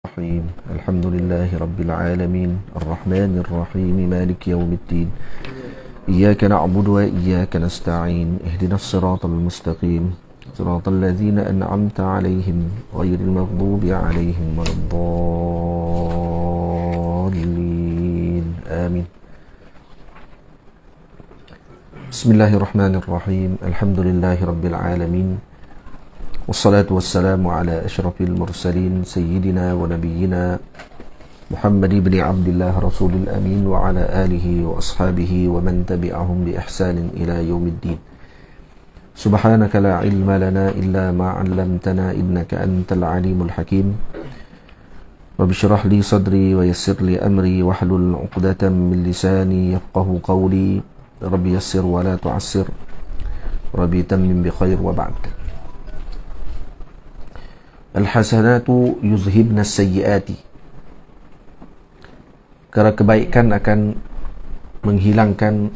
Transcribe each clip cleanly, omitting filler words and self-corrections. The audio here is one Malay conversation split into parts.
الرحيم الحمد لله رب العالمين الرحمن الرحيم مالك يوم الدين إياك نعبد وإياك نستعين اهدنا الصراط المستقيم صراط الذين أنعمت عليهم غير المغضوب عليهم ولا الضالين آمين. بسم الله الرحمن الرحيم الحمد لله رب العالمين والصلاة والسلام على أشرف المرسلين سيدنا ونبينا محمد بن عبد الله رسول الأمين وعلى آله وأصحابه ومن تبعهم بإحسان إلى يوم الدين. سبحانك لا علم لنا إلا ما علمتنا إنك أنت العليم الحكيم. رب اشرح لي صدري ويسر لي أمري واحلل عقدة من لساني يفقه قولي. رب يسر ولا تعسر رب تمم بخير وبعد. Al-hasanatu yuzhibna sayyiati. Kerana kebaikan akan menghilangkan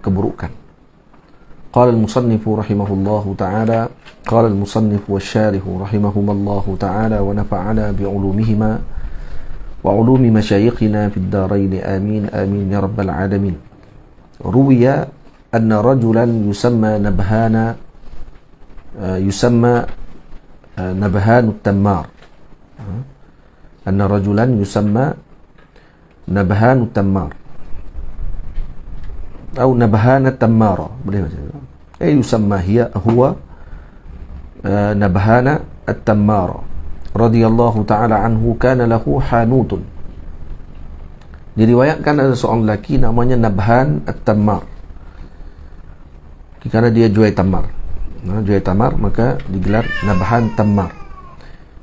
keburukan. Qala al-musannifu rahimahullahu ta'ala, qala al-musannifu wasyarihu rahimahumallahu ta'ala wa nafa'ana bi'ulumihima wa ulumi masyayikhina fid darain amin amin ya rabbal alamin. Ruwiya anna rajulan yusamma nabhana نبهان التمار أن رجلا يسمى نبهان التمار أو نبهان التمارة أي يسمى هو نبهان التمارة رضي الله تعالى عنه كان له حانوت. Diriwayatkan ada seorang lelaki namanya Nabhan At-Tammar, kerana dia jual tamar. Jual tamar maka digelar Nabhan Tammar.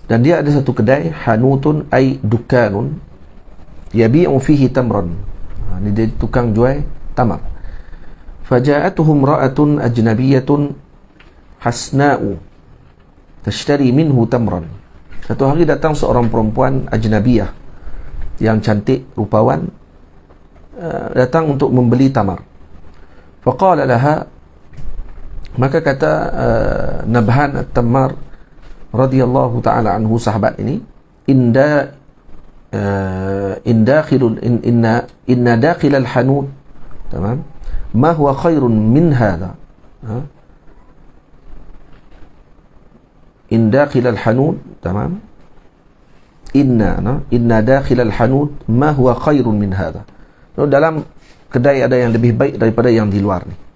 Dan dia ada satu kedai, hanutun ay dukanun yabi'u fihi tamran. Ini dia tukang jual tamar. Faja'atuhum ra'atun ajnabiyatun hasna'u tashtari minhu tamran. Satu hari datang seorang perempuan ajnabiyah yang cantik rupawan, datang untuk membeli tamar. Faqala laha, maka kata Nabhan At-Tammar radhiyallahu ta'ala anhu, sahabat ini, inna dakhil al-hanut, tamam, ma huwa khairun min hadha. In dakhil al-hanut, tamam, inna dakhil al-hanut ma huwa khairun min hadha. Dalam kedai ada yang lebih baik daripada yang di luar ni.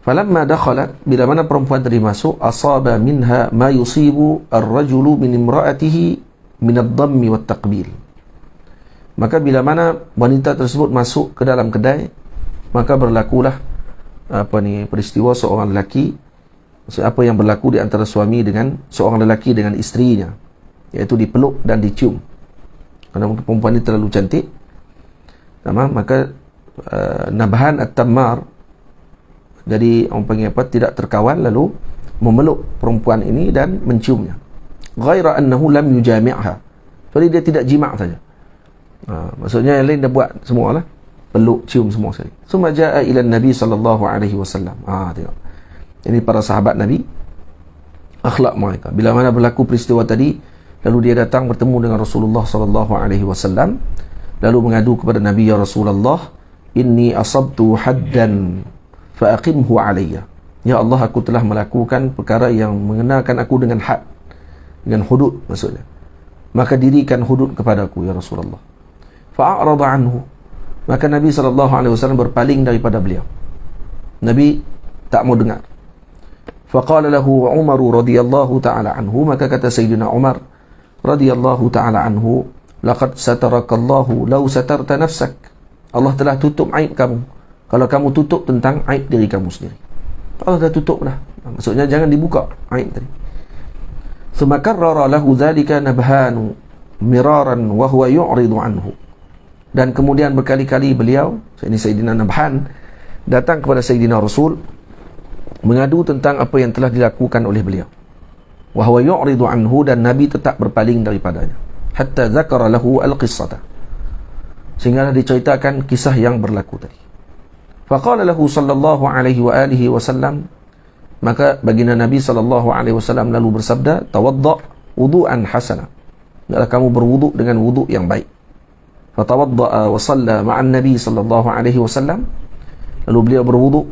Falamma dakhalat, bila mana perempuan tadi masuk, asaba minha ma yusibu ar-rajulu min imra'atihi min ad-dammi wat-taqbil. Maka bila mana wanita tersebut masuk ke dalam kedai, maka berlakulah peristiwa seorang lelaki, apa yang berlaku di antara suami dengan seorang lelaki dengan isterinya, iaitu dipeluk dan dicium. Kerana perempuan ini terlalu cantik, maka Nabhan At-Tammar, jadi orang panggil apa, tidak terkawal, lalu memeluk perempuan ini dan menciumnya. Ghaira annahu lam yujami'ha. Jadi dia tidak jima' saja. Maksudnya yang lain dia buat semualah, peluk, cium semua sekali. Summa jaa ila Nabi sallallahu alaihi wasallam. Tengok. Ini para sahabat Nabi, akhlak mereka. Bila mana berlaku peristiwa tadi, lalu dia datang bertemu dengan Rasulullah sallallahu alaihi wasallam, lalu mengadu kepada Nabi, ya Rasulullah, inni asabtu haddan fa'aqimhu alayya. Ya Allah, aku telah melakukan perkara yang mengenakan aku dengan had, dengan hudud maksudnya, maka dirikan hudud kepadaku ya Rasulullah. Fa'arada anhu, maka Nabi SAW berpaling daripada beliau. Nabi tak mau dengar. Faqala lahu Umar radhiyallahu ta'ala anhu, maka kata Sayyidina Umar radhiyallahu ta'ala anhu, laqad satarakallahu law satarta nafsak. Allah telah tutup aib kamu kalau kamu tutup tentang aib diri kamu sendiri. Allah dah tutup dah. Maksudnya jangan dibuka aib tadi. Thumma karrara lahu dhalika Nabhanu miraran wa huwa yu'ridu anhu. Dan kemudian berkali-kali beliau, ini Sayyidina Nabhan, datang kepada Sayyidina Rasul mengadu tentang apa yang telah dilakukan oleh beliau. Wa huwa yu'ridu anhu, dan Nabi tetap berpaling daripadanya. Hatta zakara lahu al-qissata, sehingga diceritakan kisah yang berlaku tadi. Faqala lahu sallallahu alaihi wa alihi wasallam, maka baginda Nabi sallallahu alaihi wasallam lalu bersabda, tawadda wudu'an hasana, adalah kamu berwuduk dengan wuduk yang baik. Fatawadda'a wa shalla ma'an Nabi sallallahu alaihi wasallam. Lalu beliau berwuduk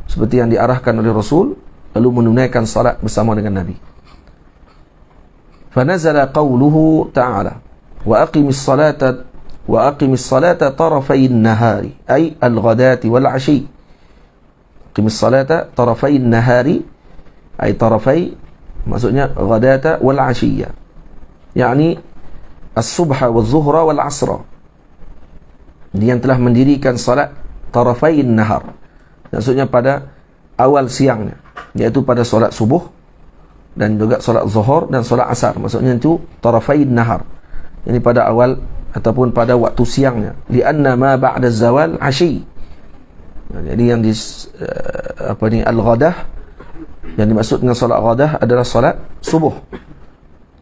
seperti yang diarahkan oleh Rasul, lalu menunaikan salat bersama dengan Nabi. Fanazala qawluhu ta'ala wa aqimis salata tarafay an-nahari ay al-ghadati wal-'ashi. Aqimis salata tarafay an-nahari ay tarafay maksudnya ghadata wal-'ashiyya. Yani as-subha wal-zuhra wal-'asra. Dia yang telah mendirikan salat tarafay an-nahar. Maksudnya pada awal siangnya, iaitu pada solat subuh dan juga solat zuhur dan solat asar. Maksudnya itu tarafay an-nahar. Ini pada awal ataupun pada waktu siangnya. Lianna ma ba'da zawal ashi. Jadi yang al-ghadah, yang dimaksud dengan solat ghadah adalah solat subuh.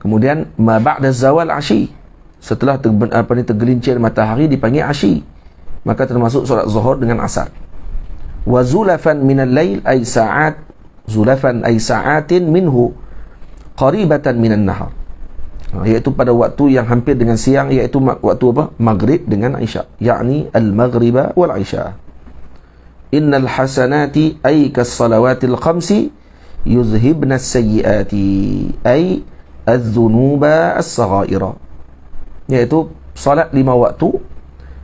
Kemudian ma ba'da zawal ashi, setelah tergelincir matahari dipanggil ashi, maka termasuk solat zuhur dengan asar. Wa zulafan minal lail ay sa'at, zulafan ay sa'atin minhu qaribatan minan nahar, iaitu pada waktu yang hampir dengan siang, iaitu waktu apa? Maghrib dengan Isya, yakni al-maghriba wal Isya. Innal hasanati ay kas-salawatil khamsi yuzhibna as-sayyiati ay az-zunuba as-saghaira, iaitu salat 5 waktu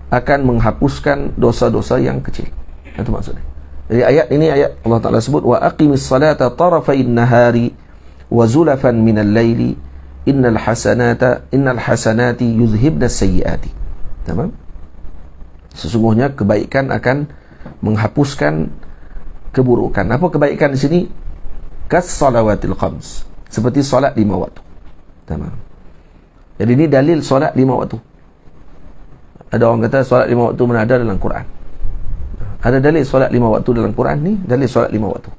akan menghapuskan dosa-dosa yang kecil. Itu maksudnya. Jadi ayat ini ayat Allah Ta'ala sebut wa aqimis salata tarafay an-nahari wa zulafan minal laili innal hasanati yuzhibna as-sayyiati. Tamam? Sesungguhnya kebaikan akan menghapuskan keburukan. Apa kebaikan di sini? Kas-salawatil khams, seperti solat 5 waktu. Tamam. Jadi ini dalil solat 5 waktu. Ada orang kata solat 5 waktu mana ada dalam Quran. Ada dalil solat 5 waktu dalam Quran ni, dalil solat 5 waktu.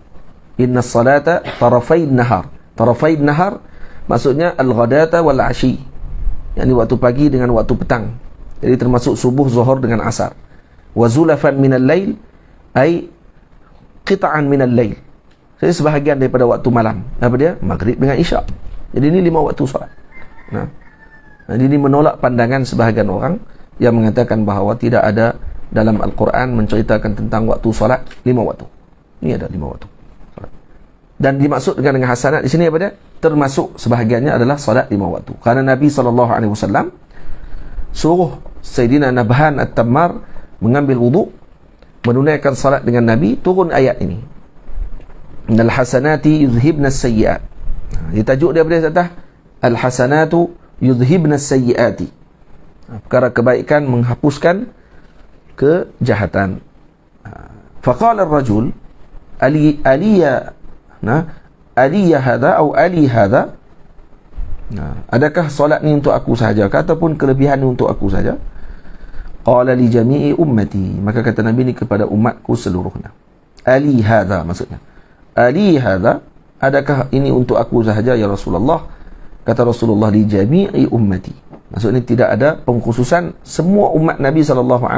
Inna salata tarafay nahar. Tarafay nahar maksudnya al-ghadata wal ashi, yakni waktu pagi dengan waktu petang. Jadi termasuk subuh, zuhur dengan asar. Wa zulafan minal lail ay qita'an minal lail. Jadi sebahagian daripada waktu malam. Apa dia? Maghrib dengan Isya. Jadi ini 5 waktu solat. Nah, jadi ini menolak pandangan sebahagian orang yang mengatakan bahawa tidak ada dalam Al-Quran menceritakan tentang waktu solat 5 waktu. Ini ada 5 waktu solat. Dan dimaksud dengan hasanat di sini apa dia? Termasuk sebahagiannya adalah solat 5 waktu. Karena Nabi SAW suruh Sayyidina Nabhan At-Tammar mengambil wuduk, menunaikan salat dengan Nabi, turun ayat ini. Innal hasanati yuzhibna as-sayyi'at. Ditajuk dia pada atas al-hasanatu yuzhibna as-sayyi'ati. Perkara kebaikan menghapuskan kejahatan. Faqala ar-rajul aliya hadha atau ali hadha. Adakah solat ni untuk aku sahaja ataupun kelebihan ni untuk aku saja? Qala li jami'i ummati. Maka kata Nabi ni kepada umatku seluruhnya. Ali hadha maksudnya. Ali hadha, adakah ini untuk aku sahaja ya Rasulullah? Kata Rasulullah li jami'i ummati. Maksudnya tidak ada pengkhususan, semua umat Nabi SAW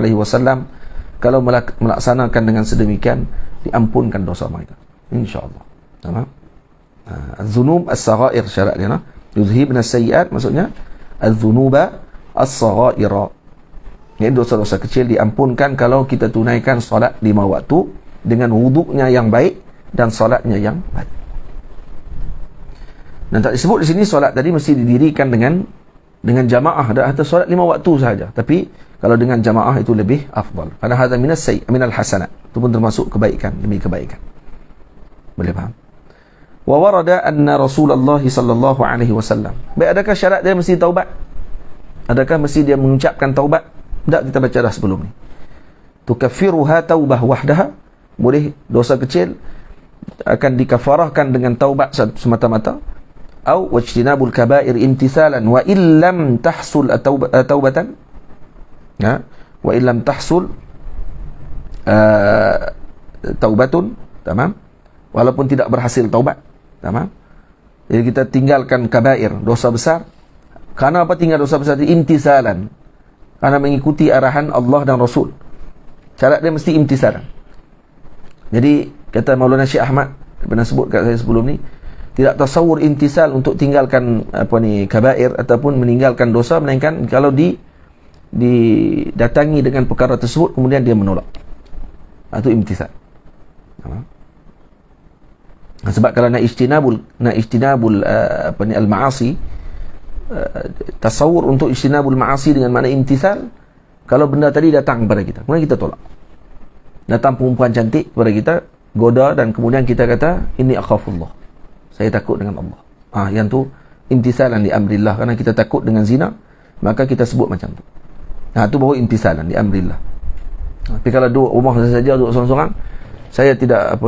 kalau melaksanakan dengan sedemikian diampunkan dosa mereka, insya-Allah. Tamam. Az-zunub as-saghair syarat dia, yuzhibna as-sayyi'at maksudnya az-zunuba as-saghaira. Ini dosa-dosa kecil diampunkan kalau kita tunaikan solat 5 waktu dengan wuduknya yang baik dan solatnya yang baik. Dan tak disebut di sini solat tadi mesti didirikan dengan jamaah, atau solat 5 waktu sahaja. Tapi kalau dengan jamaah itu lebih afdal. Karena hadza minal hasanat. Itu pun termasuk kebaikan, demi kebaikan. Boleh faham? Wa warada anna Rasulullah sallallahu alaihi wasallam. Baik, adakah syarat dia mesti taubat? Adakah mesti dia mengucapkan taubat? Tak, kita baca dah sebelum ni. Tukaffiruha taubah wahdaha. Boleh dosa kecil akan dikafarahkan dengan taubat semata-mata. Au wajtinabul kaba'ir imtithalan wa illam tahsul taubatan. Ya, wa illam tahsul taubatun, tamam? Walaupun tidak berhasil taubat, tamam? Jadi kita tinggalkan kaba'ir, dosa besar. Karena apa tinggal dosa besar? Imtithalan. Karena mengikuti arahan Allah dan Rasul. Syarat dia mesti imtithalan. Jadi kata Maulana Syekh Ahmad, pernah sebut kat saya sebelum ni, tidak tasawur intisal untuk tinggalkan kabair ataupun meninggalkan dosa, melainkan kalau didatangi dengan perkara tersebut kemudian dia menolak. Itu imtisal. Sebab kalau nak ijtinabul al-ma'asi, tasawur untuk ijtinabul ma'asi dengan makna imtisal, kalau benda tadi datang kepada kita kemudian kita tolak. Datang perempuan cantik kepada kita, goda, dan kemudian kita kata inni akhafullah, saya takut dengan Allah. Yang tu imtisalan li amrillah, kerana kita takut dengan zina, maka kita sebut macam tu. Tu baru imtisalan li amrillah. Tapi kalau duduk rumah saja, duduk seorang-seorang, saya tidak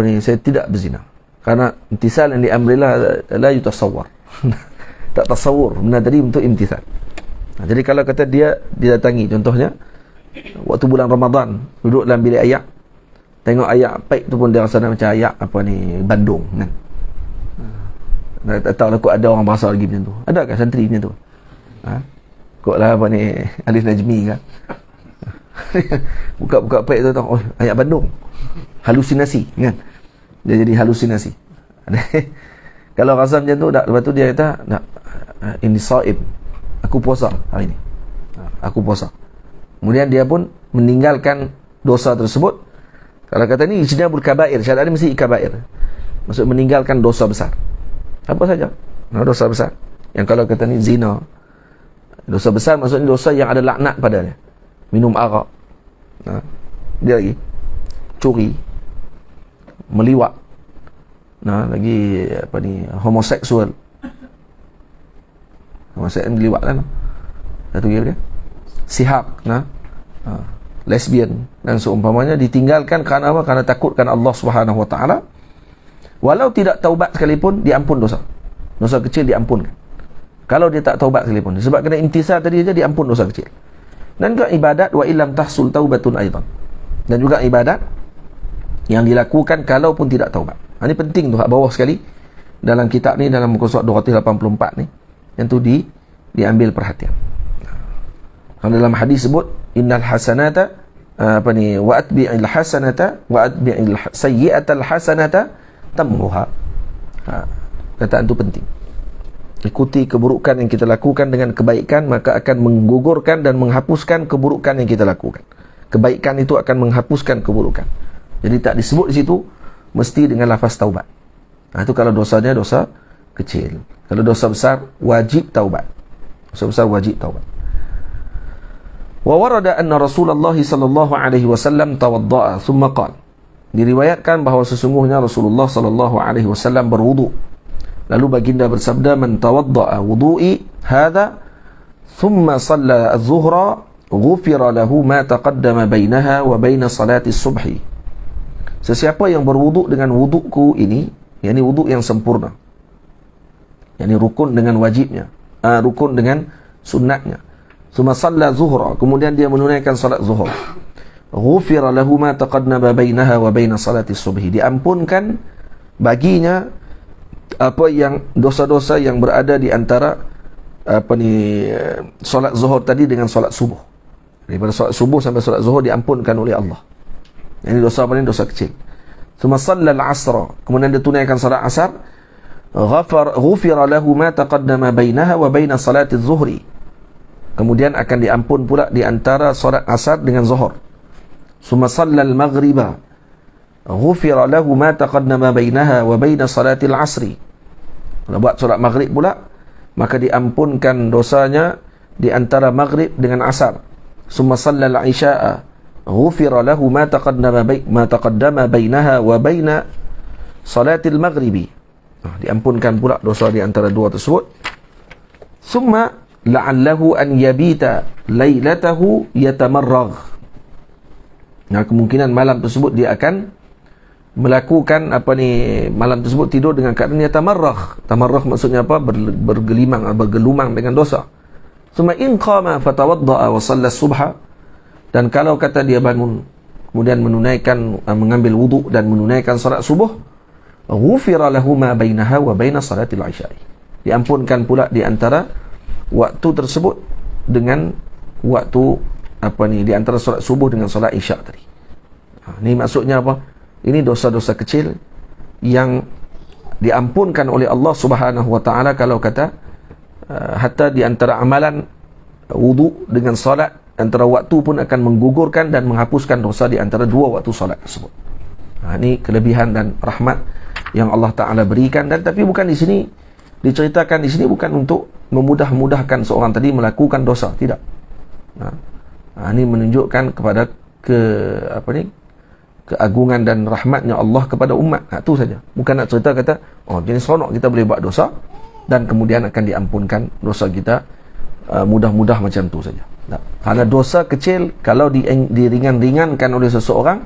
berzina, karena imtisalan li amrillah la yutasawwar. Tak tasawur benda tadi untuk imtisal. Jadi kalau kata dia didatangi, contohnya waktu bulan Ramadan, duduk dalam bilik ayak, tengok ayak paik tu pun dia rasa macam ayak Bandung kan. Tak tahu lah kot ada orang bahasa lagi macam tu. Adakah santri macam tu? Kot lah Alif Najmi kan. Buka paik tu tahu, ayak Bandung. Halusinasi kan. Dia jadi halusinasi. Kalau rasa macam tu, lepas tu dia kata, ini saib, aku puasa hari ni, aku puasa. Kemudian dia pun meninggalkan dosa tersebut. Kalau kata ni ijtinabul kabair, syarat ni mesti kabair, maksud meninggalkan dosa besar. Apa saja dosa besar. Yang kalau kata ni zina, dosa besar maksudnya dosa yang ada laknat padanya. Minum arak, dia lagi curi, meliwat, lagi homoseksual. Homoseksual liwat lah. Satu lagi dia sihak, lesbian dan seumpamanya, ditinggalkan kerana apa? Kerana takutkan Allah Subhanahu Wa Taala. Walau tidak taubat sekalipun, diampun dosa. Dosa kecil diampunkan. Kalau dia tak taubat sekalipun, sebab kena intisar tadi saja, diampun dosa kecil. Dan juga ibadat wa illam tahsul taubatun aidan. Dan juga ibadat yang dilakukan kalau pun tidak taubat. Ini penting tu, bawah sekali dalam kitab ni, dalam muka surat 284 ni, yang tu diambil perhatian. Kalau dalam hadis sebut innal hasanata wa atbi'il hasanata wa atbi'il sayyi'atal hasanata tamhuha. Kataan tu penting. Ikuti keburukan yang kita lakukan dengan kebaikan, maka akan menggugurkan dan menghapuskan keburukan yang kita lakukan. Kebaikan itu akan menghapuskan keburukan. Jadi tak disebut di situ mesti dengan lafaz taubat. Itu kalau dosanya dosa kecil. Kalau dosa besar, wajib taubat. Dosa besar wajib taubat. Wa warada anna Rasulullah sallallahu alaihi wasallam tawadda'a thumma qala. Diriwayatkan bahawa sesungguhnya Rasulullah sallallahu alaihi wasallam berwudu. Lalu baginda bersabda, man tawadda'a wudu'i hadha thumma shalla adh-dhuhra ghufira lahu ma taqaddama bainaha wa baina salati subhi. Sesiapa yang berwuduk dengan wudukku ini, yakni wuduk yang sempurna, yakni rukun dengan wajibnya, rukun dengan sunnatnya, thumma shalla zuhra, kemudian dia menunaikan salat zuhur, ghufira lahu ma taqaddama bainaha wa baina salati subhi, diampunkan baginya apa yang dosa-dosa yang berada di antara solat zuhur tadi dengan solat subuh. Daripada solat subuh sampai solat zuhur diampunkan oleh Allah. Ini dosa apa ni? Dosa kecil. Thumma shalla al-'asra, kemudian dia tunaikan salat asar, ghufira lahu ma taqaddama bainaha wa baina salati adh-dhuhri, kemudian akan diampun pula di antara salat asar dengan zuhur. Thumma shalla al-maghriba ghufira lahu ma taqaddama bainaha wa baina salati al-'asri. Kalau buat solat maghrib pula, maka diampunkan dosanya di antara maghrib dengan asar. Thumma shalla al-'isha'a ghufira lahu ma taqaddama bainaha wa baina salatil maghribi. Diampunkan pula dosa di antara dua tersebut. Thumma la'allahu an yabita lailatahu yatamarragh. Kemungkinan malam tersebut dia akan melakukan malam tersebut tidur dengan keadaan yatamarragh. Tamarragh maksudnya apa? Bergelumang dengan dosa. Thumma in qama fatawadda'a wa shalla subha. Dan kalau kata dia bangun kemudian mengambil wuduk dan menunaikan salat subuh, ghufira lahu ma bainaha wa baina salatil isya'i. Diampunkan pula di antara waktu tersebut dengan waktu di antara salat subuh dengan salat isya' tadi. Ini maksudnya apa? Ini dosa-dosa kecil yang diampunkan oleh Allah Subhanahu wa taala kalau kata hatta di antara amalan wudu dengan solat, antara waktu pun akan menggugurkan dan menghapuskan dosa di antara dua waktu solat tersebut. Ini kelebihan dan rahmat yang Allah Taala berikan. Dan tapi bukan di sini diceritakan, di sini bukan untuk memudah-mudahkan seorang tadi melakukan dosa, tidak. Ini menunjukkan kepada keagungan dan rahmatnya Allah kepada umat. Itu saja. Bukan nak cerita kata, jenis seronok kita boleh buat dosa dan kemudian akan diampunkan dosa kita mudah-mudah macam tu saja. Kerana dosa kecil kalau diringan-ringankan oleh seseorang,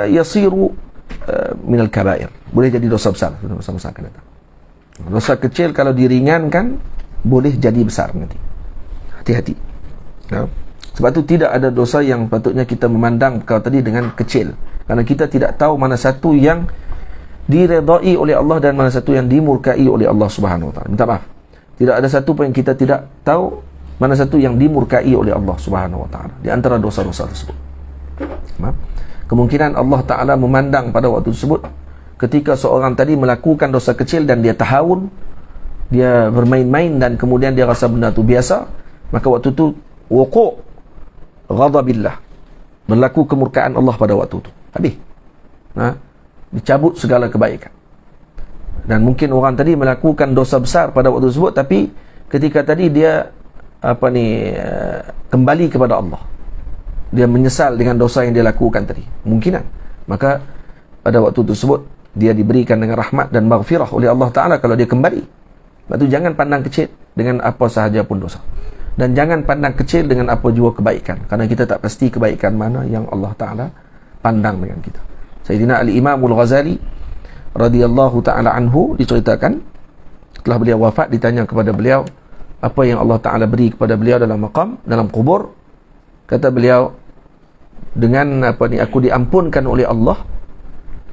yasiru minal kabair, boleh jadi dosa besar. Dosa akan datang. Dosa kecil kalau diringankan boleh jadi besar nanti. Hati-hati. Sebab tu tidak ada dosa yang patutnya kita memandang perkara tadi dengan kecil, kerana kita tidak tahu mana satu yang diredai oleh Allah dan mana satu yang dimurkai oleh Allah Subhanahu wa taala. Minta maaf, tidak ada satu pun yang kita tidak tahu mana satu yang dimurkai oleh Allah Subhanahu wa taala di antara dosa-dosa tersebut. Kemungkinan Allah Taala memandang pada waktu tersebut ketika seorang tadi melakukan dosa kecil dan dia tahawun, dia bermain-main dan kemudian dia rasa benda tu biasa, maka waktu tu wuqu' ghadabillah, berlaku kemurkaan Allah pada waktu tu. Habis. Dicabut segala kebaikan. Dan mungkin orang tadi melakukan dosa besar pada waktu tersebut, tapi ketika tadi dia kembali kepada Allah, dia menyesal dengan dosa yang dia lakukan tadi, mungkinan, maka pada waktu tersebut dia diberikan dengan rahmat dan maghfirah oleh Allah Ta'ala kalau dia kembali. Sebab tu jangan pandang kecil dengan apa sahaja pun dosa, dan jangan pandang kecil dengan apa jua kebaikan, kerana kita tak pasti kebaikan mana yang Allah Ta'ala pandang dengan kita. Sayyidina Al-Imamul Ghazali radhiyallahu ta'ala anhu diceritakan, setelah beliau wafat ditanya kepada beliau apa yang Allah Ta'ala beri kepada beliau dalam maqam, dalam kubur. Kata beliau, dengan aku diampunkan oleh Allah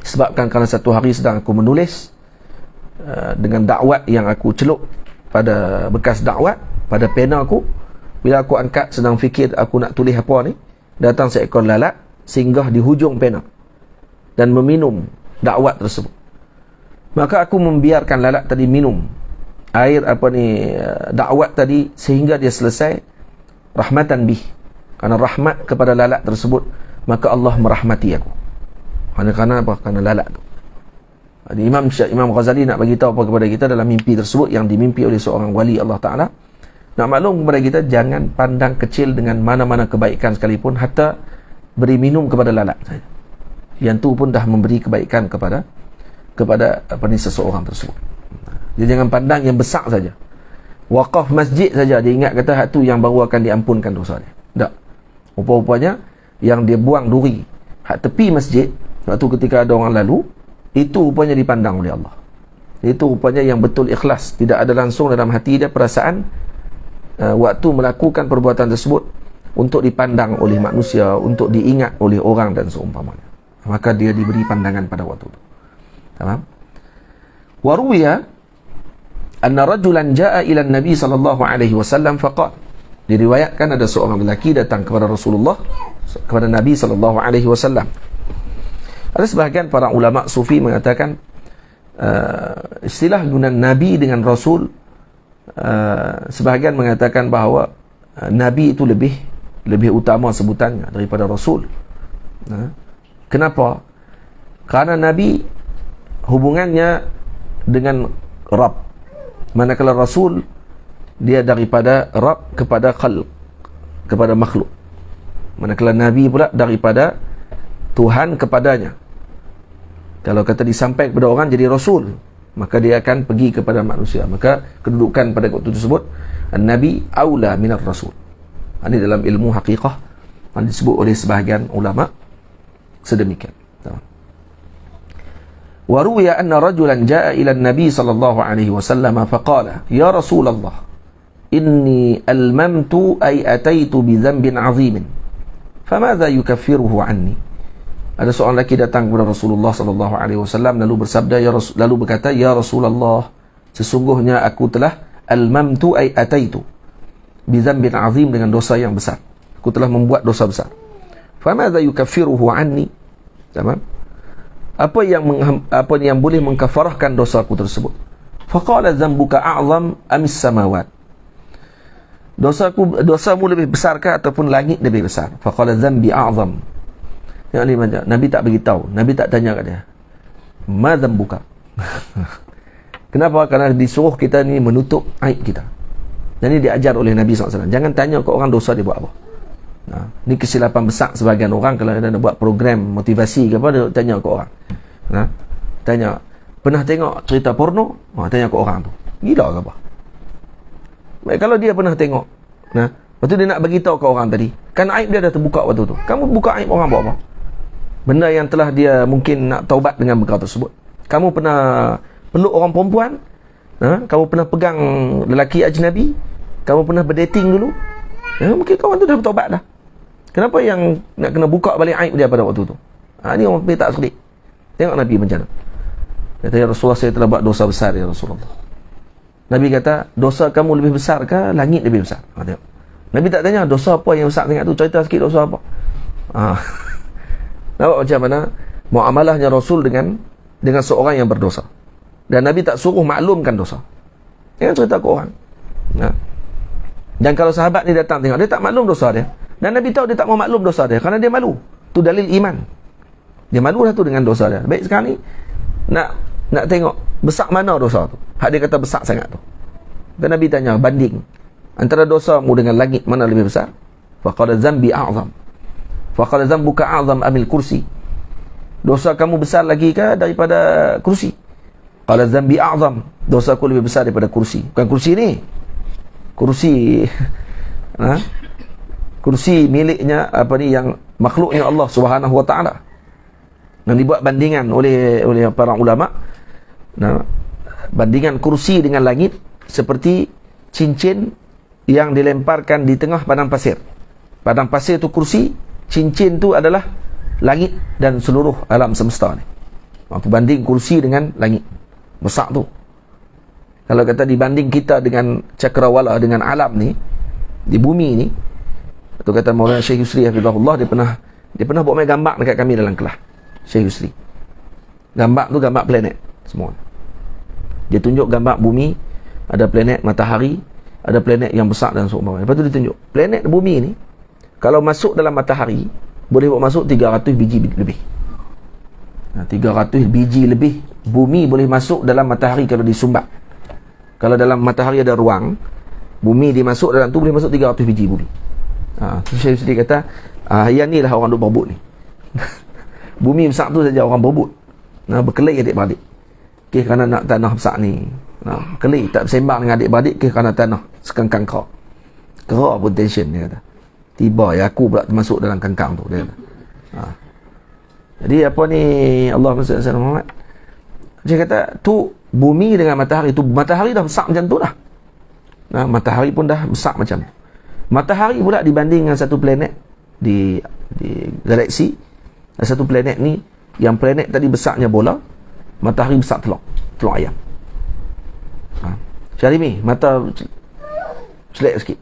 sebabkan kerana satu hari sedang aku menulis dengan dakwat yang aku celup pada bekas dakwat pada pena aku. Bila aku angkat sedang fikir aku nak tulis apa ni, datang seekor lalat singgah di hujung pena dan meminum dakwat tersebut. Maka aku membiarkan lalat tadi minum air dakwat tadi sehingga dia selesai, rahmatan bih, kerana rahmat kepada lalat tersebut, maka Allah merahmati aku. Kerana apa? Kerana lalat tu. Imam Ghazali nak bagi tahu apa kepada kita dalam mimpi tersebut yang dimimpi oleh seorang wali Allah Ta'ala. Nak maklum kepada kita, jangan pandang kecil dengan mana-mana kebaikan sekalipun, hatta beri minum kepada lalat saja. Yang tu pun dah memberi kebaikan kepada seseorang tersebut. Dia jangan pandang yang besar saja. Waqaf masjid saja dia ingat kata hak tu yang baru akan diampunkan dosa dia. Tak. Rupa-rupanya yang dia buang duri hak tepi masjid, waktu ketika ada orang lalu, itu rupanya dipandang oleh Allah. Itu rupanya yang betul ikhlas, tidak ada langsung dalam hati dia perasaan waktu melakukan perbuatan tersebut untuk dipandang oleh manusia, untuk diingat oleh orang dan seumpamanya. Maka dia diberi pandangan pada waktu itu. Faham? Wa ruwiya anna rajulan jaa ila an-nabi sallallahu alaihi wasallam faqala, diriwayatkan ada seorang lelaki datang kepada Rasulullah, kepada Nabi sallallahu alaihi wasallam. Ada sebahagian para ulama sufi mengatakan istilah guna Nabi dengan Rasul, sebahagian mengatakan bahawa Nabi itu lebih utama sebutannya daripada Rasul. Kenapa? Kerana Nabi hubungannya dengan Rabb, manakala Rasul dia daripada Rabb kepada khalq, kepada makhluk. Manakala Nabi pula daripada Tuhan kepadanya. Kalau kata disampaikan kepada orang jadi Rasul, maka dia akan pergi kepada manusia. Maka kedudukan pada waktu tersebut, Nabi aula minar Rasul. Ini dalam ilmu haqiqah yang disebut oleh sebahagian ulama sedemikian. Wa ruwiya anna rajulan jaa ila an-nabi sallallahu alaihi wasallam faqala ya Rasulullah inni almamtu ay ataitu bi dhanbin 'azimin famadha yukaffiruhu 'anni. Ada seorang lelaki datang kepada Rasulullah sallallahu alaihi wasallam lalu bersabda lalu berkata, ya Rasulullah, sesungguhnya aku telah almamtu ay ataitu bi dhanbin 'azim, dengan dosa yang besar. Aku telah membuat dosa besar. Famadha yukaffiruhu 'anni. Tamam? apa yang boleh mengkafarahkan dosaku tersebut? Faqala dzambuka a'zam amis samawat? Dosamu lebih besarkah ataupun langit lebih besar? Faqala dzambi a'zam. Nabi tak beritahu, Nabi tak tanya kat dia, ma dzambuka? Kenapa? Kerana disuruh kita ni menutup aib kita. Dan ini diajar oleh Nabi SAW. Jangan tanya ke orang dosa dia buat apa. Ini kesilapan besar sebagian orang kalau dia nak buat program motivasi ke apa, dia tanya ke orang. Tanya, pernah tengok cerita porno? Tanya ke orang tu. Gila ke apa? Baik, kalau dia pernah tengok, lepas tu dia nak beritahu ke orang tadi, kan aib dia dah terbuka waktu tu. Kamu buka aib orang buat apa? Benda yang telah dia mungkin nak taubat dengan perkara tersebut. Kamu pernah peluk orang perempuan, kamu pernah pegang lelaki ajnabi, kamu pernah berdating dulu, mungkin kawan tu dah bertaubat dah. Kenapa yang nak kena buka balik aib dia pada waktu tu? Ni orang tak sedik. Tengok Nabi macam mana. Kata, ya Rasulullah, saya telah buat dosa besar, ya Rasulullah. Nabi kata, dosa kamu lebih besar ke langit lebih besar? Tengok. Nabi tak tanya dosa apa yang besar sangat tu, cerita sikit dosa apa. Nampak macam mana muamalahnya Rasul dengan seorang yang berdosa. Dan Nabi tak suruh maklumkan dosa. Jangan cerita ke orang. Dan kalau sahabat ni datang tengok, dia tak maklum dosa dia. Dan Nabi tahu dia tak mau maklum dosa dia kerana dia malu. Tu dalil iman. Dia malu lah tu dengan dosa dia. Baik, sekarang ni nak tengok besar mana dosa tu. Hak dia kata besar sangat tu. Dan Nabi tanya, banding antara dosamu dengan langit mana lebih besar? Faqala dzambi a'zam. Faqala dzambuka a'zam amil kursi? Dosa kamu besar lagi ke daripada kursi? Qala dzambi a'zam. Dosaku lebih besar daripada kursi. Bukan kursi ni. Kursi kursi miliknya yang makhluknya Allah Subhanahu wa taala. Dan dibuat bandingan oleh para ulama. Bandingan kursi dengan langit seperti cincin yang dilemparkan di tengah padang pasir. Padang pasir tu kursi, cincin tu adalah langit dan seluruh alam semesta ni. Waktu banding kursi dengan langit, besar tu. Kalau kata dibanding kita dengan cakrawala, dengan alam ni, di bumi ni, tu kata Maulana Syekh Yusri hafizahullah, dia pernah buat main gambar dekat kami dalam kelas. Syekh Yusri, gambar tu gambar planet semua. Dia tunjuk gambar bumi, ada planet matahari, ada planet yang besar dan seumpamanya. Lepas tu dia tunjuk planet bumi ni, kalau masuk dalam matahari boleh buat masuk 300 biji lebih. 300 biji lebih bumi boleh masuk dalam matahari kalau disumbat. Kalau dalam matahari ada ruang, bumi dimasuk dalam tu boleh masuk 300 biji bumi. Syekh Yusri kata, yang ni lah orang duk berebut ni. Bumi besar tu saja orang berebut. Berkelahi adik-beradik. Kerana nak tanah besar ni. Kelih tak bersembang dengan adik-beradik kerana tanah sekangkang kerak. Kerak pun tension, dia kata. Tiba ya aku pula termasuk dalam kangkang tu, dia kata. Jadi apa ni, Allah Muhammad, dia kata tu bumi dengan matahari tu, matahari dah besar macam tu dah. Matahari pun dah besar macam tu. Matahari pula dibanding dengan satu planet di galaksi, satu planet ni, yang planet tadi besarnya bola, matahari besar telur ayam. Syarimi, mata celek sikit.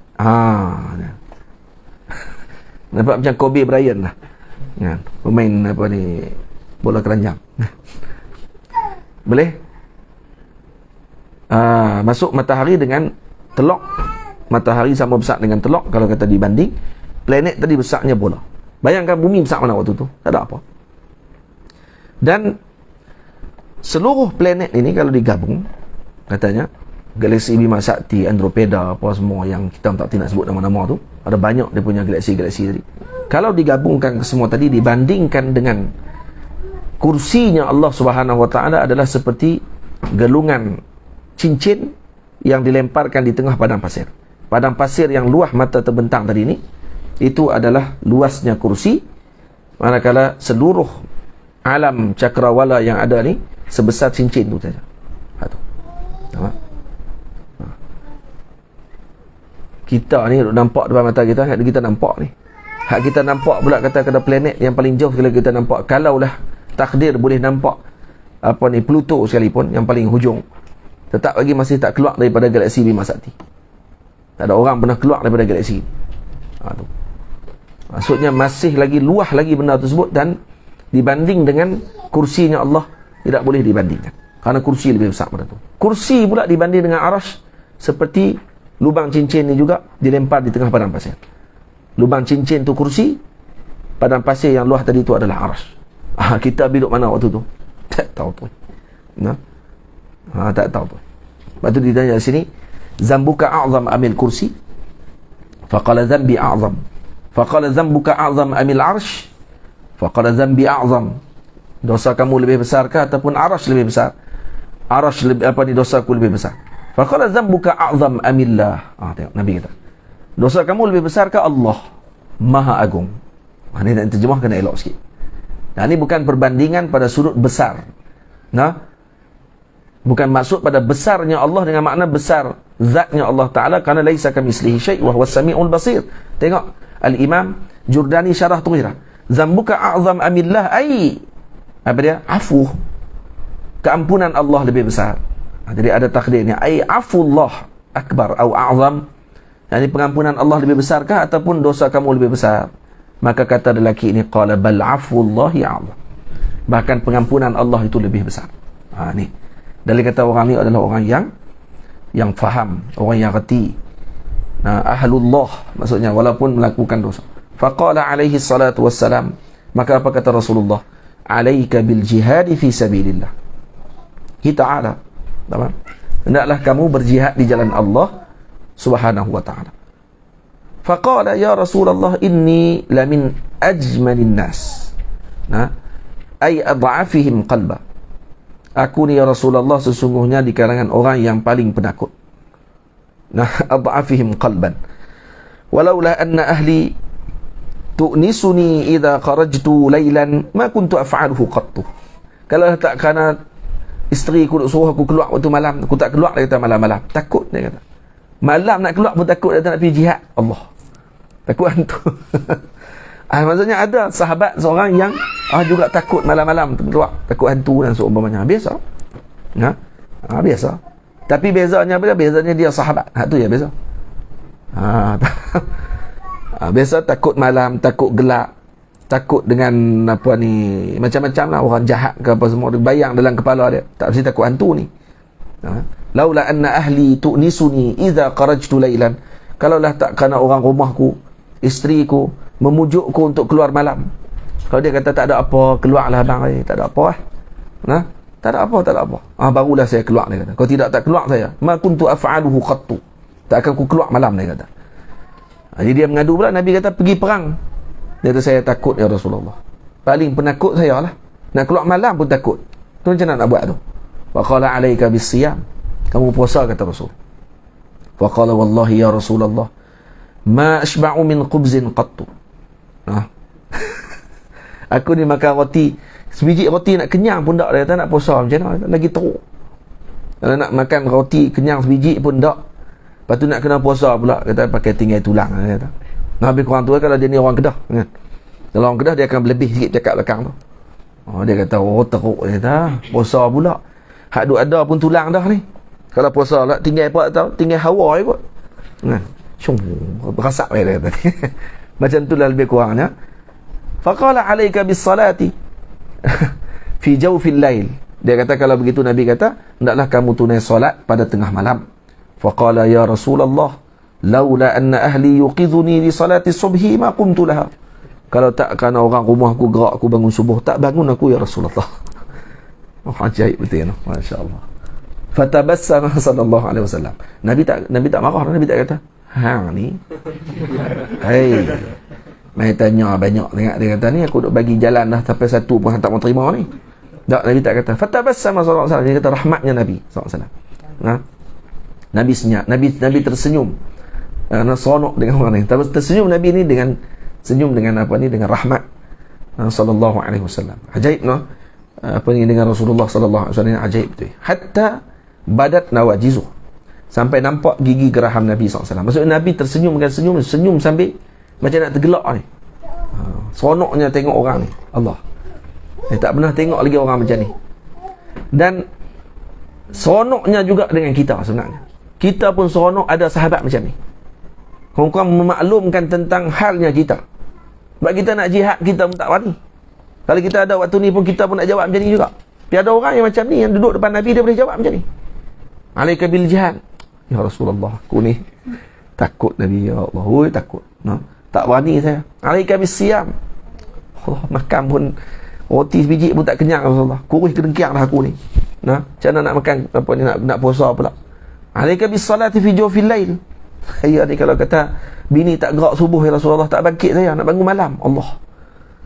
Nampak macam Kobe Bryant lah. Pemain bola keranjang. Boleh? Masuk matahari dengan telok. Matahari sama besar dengan telok. Kalau kata dibanding, planet tadi besarnya bola. Bayangkan bumi besar mana waktu tu. Tak ada apa. Dan seluruh planet ini kalau digabung, katanya galaksi Bima Sakti, Andromeda, apa semua yang kita tak nak sebut nama-nama tu, ada banyak dia punya galaksi-galaksi tadi. Kalau digabungkan ke semua tadi, dibandingkan dengan kursinya Allah Subhanahu wa taala, adalah seperti gelungan cincin yang dilemparkan di tengah padang pasir. Padang pasir yang luah mata terbentang tadi ni, itu adalah luasnya kursi, manakala seluruh alam cakrawala yang ada ni sebesar cincin tu saja. Nampak? Kita ni nampak depan mata kita, hak kita nampak ni. Hak kita nampak pula kata planet yang paling jauh sekali kita nampak. Kalaulah takdir boleh nampak Pluto sekalipun yang paling hujung, tetap lagi masih tak keluar daripada galaksi Bima Sakti. Tak ada orang pernah keluar daripada galaksi. Tu. Maksudnya masih lagi luah lagi benda tersebut, dan dibanding dengan kursinya Allah tidak boleh dibandingkan. Kerana kursi lebih besar pada tu. Kursi pula dibanding dengan arash seperti lubang cincin ni juga dilempar di tengah padang pasir. Lubang cincin tu kursi, padang pasir yang luas tadi tu adalah arash. Kita duduk mana waktu tu? Tak tahu pun. Nah. Tak tahu pun. Lepas tu ditanya di sini, zambuka a'zam amil kursi? Faqala zambi a'zam. Faqala zambuka a'zam amil arsh? Faqala zambi a'zam. Dosa kamu lebih besar ke ataupun arash lebih besar? Arash lebih, dosa aku lebih besar. Faqala zambuka a'zam amillah. Tengok Nabi kata, dosa kamu lebih besar ke Allah Maha Agung. Ini nak terjemah kena elok sikit. Nah, ini bukan perbandingan pada sudut besar. Bukan maksud pada besarnya Allah dengan makna besar zatnya Allah Ta'ala, kerana laisa kamitslihi syai' wa huwas sami'ul basir. Tengok Al-Imam Jurdani syarah Tughirah. Zambuka a'zam amillah ai afu. Keampunan Allah lebih besar. Jadi ada takdirnya ai afullah akbar atau a'zam. Yani pengampunan Allah lebih besarkah ataupun dosa kamu lebih besar? Maka kata lelaki ini, qala bal afullahi a'zam. Bahkan pengampunan Allah itu lebih besar. Ni. Dari kata orang ni adalah orang yang faham, orang yang reti. Ahlullah maksudnya, walaupun melakukan dosa. Faqala alaihi salatu wassalam, maka apa kata Rasulullah? Alaika bil jihadi fi sabilillah. Ta'ala. Hendaklah kamu berjihad di jalan Allah Subhanahu wa ta'ala. Faqala ya Rasulullah inni lamin ajmalin nas. Ay ad'afihim qalba. Aku ni ya Rasulullah sesungguhnya di kalangan orang yang paling penakut. Ad'afihim qalban. Walaula anna ahli tu'nisuni idza kharajtu laylan ma kuntu af'aluhu qattu. Kalau tak kerana isteri aku suruh aku keluar waktu malam, aku tak keluar, dia kata malam-malam. Takut, dia kata. Malam nak keluar pun takut, dia tak nak pergi jihad. Allah. Takut hantu. Maksudnya ada sahabat seorang yang juga takut malam-malam keluar, takut hantu dan seumpamanya. Biasa. Biasa. Tapi bezanya apa dia? Bezanya dia sahabat. Tu ya beza. Biasa takut malam, takut gelap, takut dengan macam-macam lah, orang jahat ke apa semua, dia bayang dalam kepala dia. Tak mesti takut hantu ni. Laula anna ahli tu'nisuni idza kharajtu lailan. Kalaulah tak kerana orang rumahku, isteriku memujukku untuk keluar malam. Kalau dia kata tak ada apa, keluarlah bang, tak ada apa tak ada apa. Barulah saya keluar, dia kata. Kalau tidak tak keluar saya, ma kuntu af'aluhu qattu. Tak akan aku keluar malam, dia kata. Jadi dia mengadu pula, Nabi kata pergi perang. Dia kata saya takut ya Rasulullah. Paling penakut saya lah. Nak keluar malam pun takut. Tu macam mana nak buat tu? Wa qala alaika bis-siyam. Kamu puasa, kata Rasul. Wa qala wallahi ya Rasulullah ma ashba'u min khubzin qattu. Aku ni makan roti, sebiji roti nak kenyang pun tak. Dia kata nak puasa macam mana? Lagi teruk. Kalau nak makan roti kenyang sebiji pun tak. Lepas tu nak kena puasa pula, kata pakai tinggal tulang, dia kata. Habis kurang tu kalau dia ni orang Kedah, kan? Kalau orang Kedah dia akan berlebih sikit cakap belakang tu. Dia kata teruk, dia kata puasa pula. Hak duk ada pun tulang dah ni. Kalau puasa lah tinggal apa tahu, tinggal hawa je kot. Berasak dia kata. Macam tu lah lebih kurangnya. Faqala alaika bis salati fi jawfil lail. Dia kata kalau begitu Nabi kata hendaklah kamu tunai solat pada tengah malam. Faqala ya Rasulullah laula anna ahli yuqidhuni li salati subhi ma qumtu laha. Kalau tak kerana orang rumahku gerak aku bangun subuh, tak bangun aku ya Rasulullah. Ajaib betul ya, masya-Allah. Fatabassama sallallahu alaihi wasallam. Nabi tak marah, Nabi tak kata hang ni mai tanya banyak tengok, dia kata ni aku duk bagi jalan dah sampai satu pun tak mau terima ni. Tak, Nabi tak kata fatabassama sallallahu alaihi wasallam. Dia kata rahmatnya Nabi sallallahu alaihi wasallam. Nabi senyap, Nabi tersenyum. Seronok dengan orang ni. Tersenyum Nabi ni dengan senyum dengan dengan rahmat sallallahu alaihi wasallam. Ajaib dengan Rasulullah sallallahu alaihi wasallam, ajaib tu. Hatta badat nawajizuh, sampai nampak gigi geraham Nabi SAW. Maksudnya Nabi tersenyum dengan senyum sambil macam nak tergelak ni. Seronoknya tengok orang ni. Allah, tak pernah tengok lagi orang macam ni. Dan seronoknya juga dengan kita sebenarnya. Kita pun seronok ada sahabat macam ni. Orang memaklumkan tentang halnya kita. Sebab kita nak jihad, kita pun tak berani. Kalau kita ada waktu ni pun, kita pun nak jawab macam ni juga. Tapi ada orang yang macam ni, yang duduk depan Nabi, dia boleh jawab macam ni. Alaika bil jihad. Ya Rasulullah, aku ni takut Nabi, ya Allah, takut. Tak berani saya. Alaika bis siyam. Allah, makan pun roti sebiji pun tak kenyang Rasulullah. Kurus kedengkiang dah aku ni. Macam mana nak makan, apa ni, nak puasa pula. Alaika bis salati fi jawfil lail. Saya ni kalau kata bini tak gerak subuh ya Rasulullah, tak bangkit saya, nak bangun malam. Allah.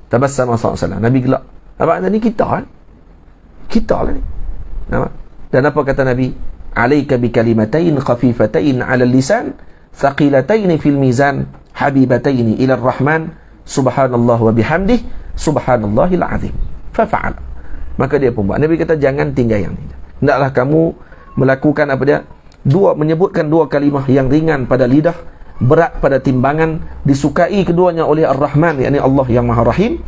Tabassam Rasulullah. Nabi gelak. Apa ni kita kan? Kita lah ni. Dan apa kata Nabi? Alaika bi kalimatain khafifatain 'ala lisan, thaqilatain fil mizan, habibatain ila ar-rahman, subhanallah wa bihamdih, subhanallahil azim. Fafa'al. Maka dia pun buat. Nabi kata jangan tinggal yang ni. Hendaklah kamu melakukan apa dia? Menyebutkan dua kalimah yang ringan pada lidah, berat pada timbangan, disukai keduanya oleh Ar-Rahman, yakni Allah yang Maha Rahim.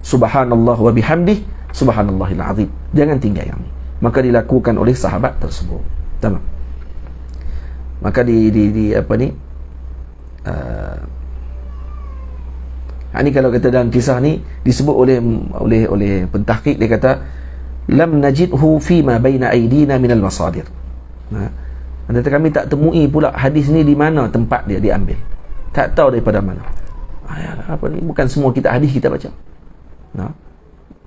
Subhanallah wa bihamdih, subhanallahil azim. Jangan tinggal yang ni. Maka dilakukan oleh sahabat tersebut. Tamam. Maka di apa ni? Ini kalau kata dalam kisah ni disebut oleh pentahqiq, dia kata lam najidhu fi ma baina aydina min al-masadir. Dan kami tak temui pula hadis ni di mana tempat dia diambil. Tak tahu daripada mana. Apa ni, bukan semua kita hadis kita baca.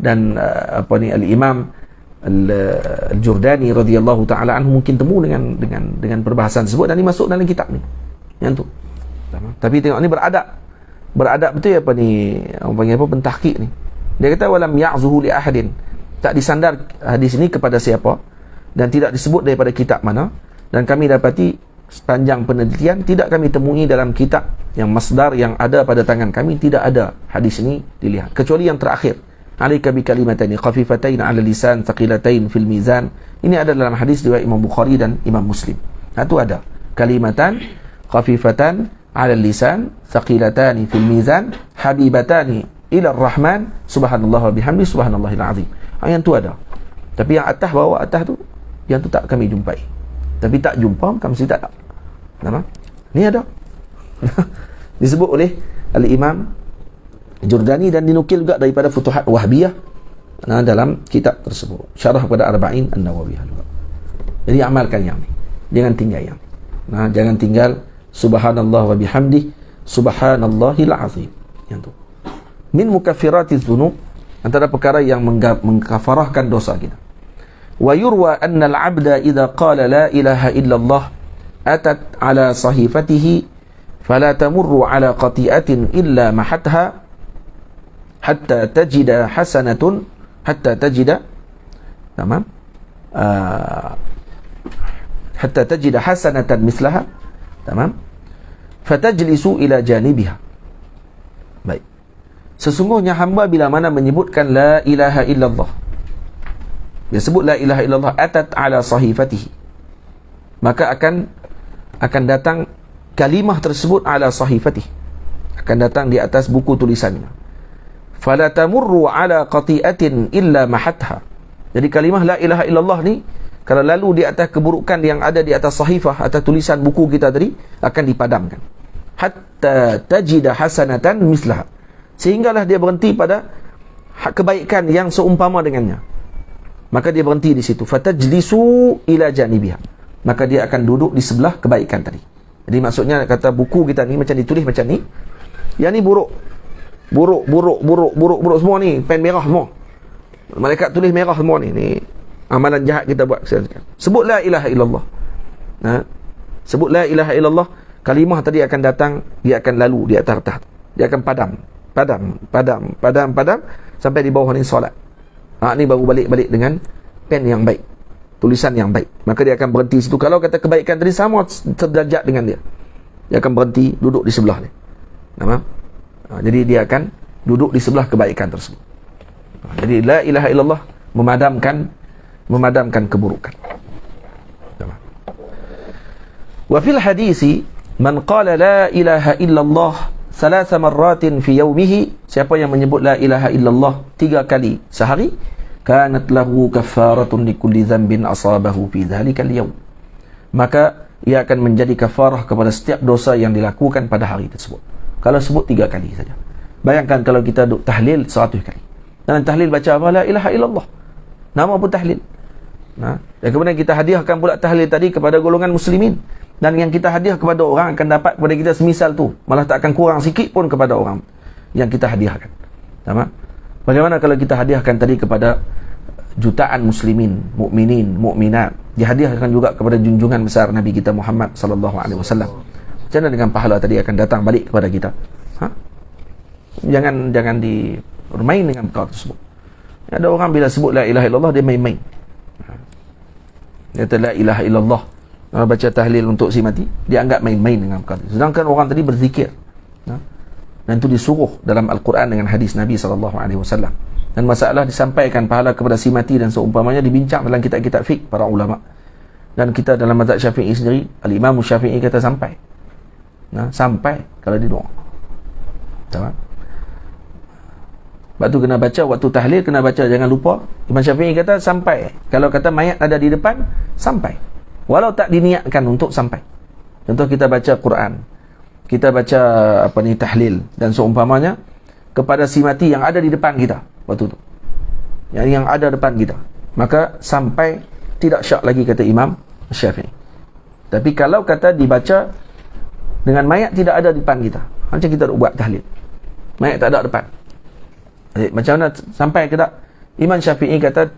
Dan apa ni, al-Imam Al-Jurdani radhiyallahu taala anhu mungkin temu dengan perbahasan tersebut, dan ini masuk dalam kitab ni. Yang tu. Tapi tengok ni beradab betul apa ni, orang panggil apa, pentahqiq ni. Dia kata walam ya'zuhu li ahadin. Tak disandar hadis ini kepada siapa, dan tidak disebut daripada kitab mana. Dan kami dapati sepanjang penelitian tidak kami temui dalam kitab yang masdar yang ada pada tangan kami, tidak ada hadis ini dilihat, kecuali yang terakhir, alaika bi kalimataini khafifatain 'ala lisan thaqilatain fil mizan. Ini ada dalam hadis riwayat Imam Bukhari dan Imam Muslim. Itu ada kalimatan khafifatan 'ala lisan thaqilatani fil mizan habibatani ila ar-rahman, subhanallah wa bihamdi, subhanallahil azim. Yang tu ada. Tapi yang atas, bawah atas tu, yang tu tak kami jumpai. Tapi tak jumpa, bukan mesti tak ada. Nama? Ni ada. Disebut oleh Al-Imam Jurdani dan dinukil juga daripada Futuhat Wahbiyah dalam kitab tersebut. Syarah pada Arba'in An-Nawawiyah juga. Jadi amalkan yang ni. Jangan tinggal yang ni. Jangan tinggal subhanallah wa bihamdih, subhanallahil azim. Yang tu. Min mukaffiratiz dzunub, antara perkara yang mengkafarahkan dosa kita. Wa yurwa anna al-'abda idza qala la ilaha illallah atat ala sahifatihi fala tamurru ala qati'atin illa mahatha hatta tajida hasanatun hatta tajida tamam hatta tajida hasanatan mislaha tamam fatajlisu ila janibiha. Baik, sesungguhnya hamba bila mana menyebutkan la ilaha illallah, dia sebut la ilaha illallah, atat ala sahifatihi, maka akan datang kalimah tersebut ala sahifatihi, akan datang di atas buku tulisannya. Fala tamurru ala qati'atin illa mahatha. Jadi kalimah la ilaha illallah ni kalau lalu di atas keburukan yang ada di atas sahifah, atas tulisan buku kita tadi, akan dipadamkan. Hatta tajida hasanatan mislaha, sehinggalah dia berhenti pada kebaikan yang seumpama dengannya. Maka dia berhenti di situ. Fatajlisu ila janibiha, maka dia akan duduk di sebelah kebaikan tadi. Jadi maksudnya kata buku kita ni macam ditulis macam ni. Yang ni buruk semua ni, pen merah semua. Malaikat tulis merah semua ni. Ni amalan jahat kita buat. Sebut la ilaha illallah. Sebut la ilaha illallah, kalimah tadi akan datang, dia akan lalu di atas. Dia akan padam sampai di bawah ni solat. Ni baru balik dengan pen yang baik, tulisan yang baik. Maka dia akan berhenti situ. Kalau kata kebaikan tadi sama sederajat dengan dia akan berhenti duduk di sebelah dia. Jadi dia akan duduk di sebelah kebaikan tersebut. Jadi la ilaha illallah memadamkan keburukan. Wa fil hadisi man qala la ilaha illallah 3 marratin fi yawmihi, siapa yang menyebut la ilaha illallah 3 kali sehari, kanat lahu kaffaratun likulli dhanbin asabahu fi dhalikal yawm, maka ia akan menjadi kafarah kepada setiap dosa yang dilakukan pada hari tersebut. Kalau sebut 3 kali saja. Bayangkan kalau kita duk tahlil 100 kali. Dalam tahlil baca apa? La ilaha illallah. Nama pun tahlil. Dan kemudian kita hadiahkan pula tahlil tadi kepada golongan muslimin. Dan yang kita hadiah kepada orang akan dapat kepada kita semisal tu. Malah tak akan kurang sikit pun kepada orang yang kita hadiahkan. Sama? Bagaimana kalau kita hadiahkan tadi kepada jutaan muslimin, mukminin, mukminat, dihadiahkan juga kepada junjungan besar Nabi kita Muhammad sallallahu alaihi wasallam. Macam mana dengan pahala tadi akan datang balik kepada kita? Jangan bermain dengan perkara tersebut. Ada orang bila sebut la ilaha illallah dia main-main. Dia kata la ilaha illallah, baca tahlil untuk si mati, dia anggap main-main dengan perkara itu. Sedangkan orang tadi berzikir. Dan itu disuruh dalam Al-Quran dengan hadis Nabi SAW. Dan masalah disampaikan pahala kepada si mati dan seumpamanya dibincang dalam kitab-kitab fiqh para ulama. Dan kita dalam mazhab Syafi'i sendiri, Al-Imam Syafi'i kata sampai. Sampai kalau dia doa. Tahu? Sebab tu kena baca waktu tahlil, kena baca, jangan lupa. Imam Syafi'i kata sampai. Kalau kata mayat ada di depan, sampai. Walau tak diniatkan untuk sampai. Contoh kita baca Quran, kita baca tahlil dan seumpamanya kepada si mati yang ada di depan kita waktu tu, yang ada depan kita, maka sampai tidak syak lagi kata Imam Syafi'i. Tapi kalau kata dibaca dengan mayat tidak ada di depan kita, macam kita nak buat tahlil, mayat tak ada depan, macam mana sampai ke tak? Imam Syafi'i kata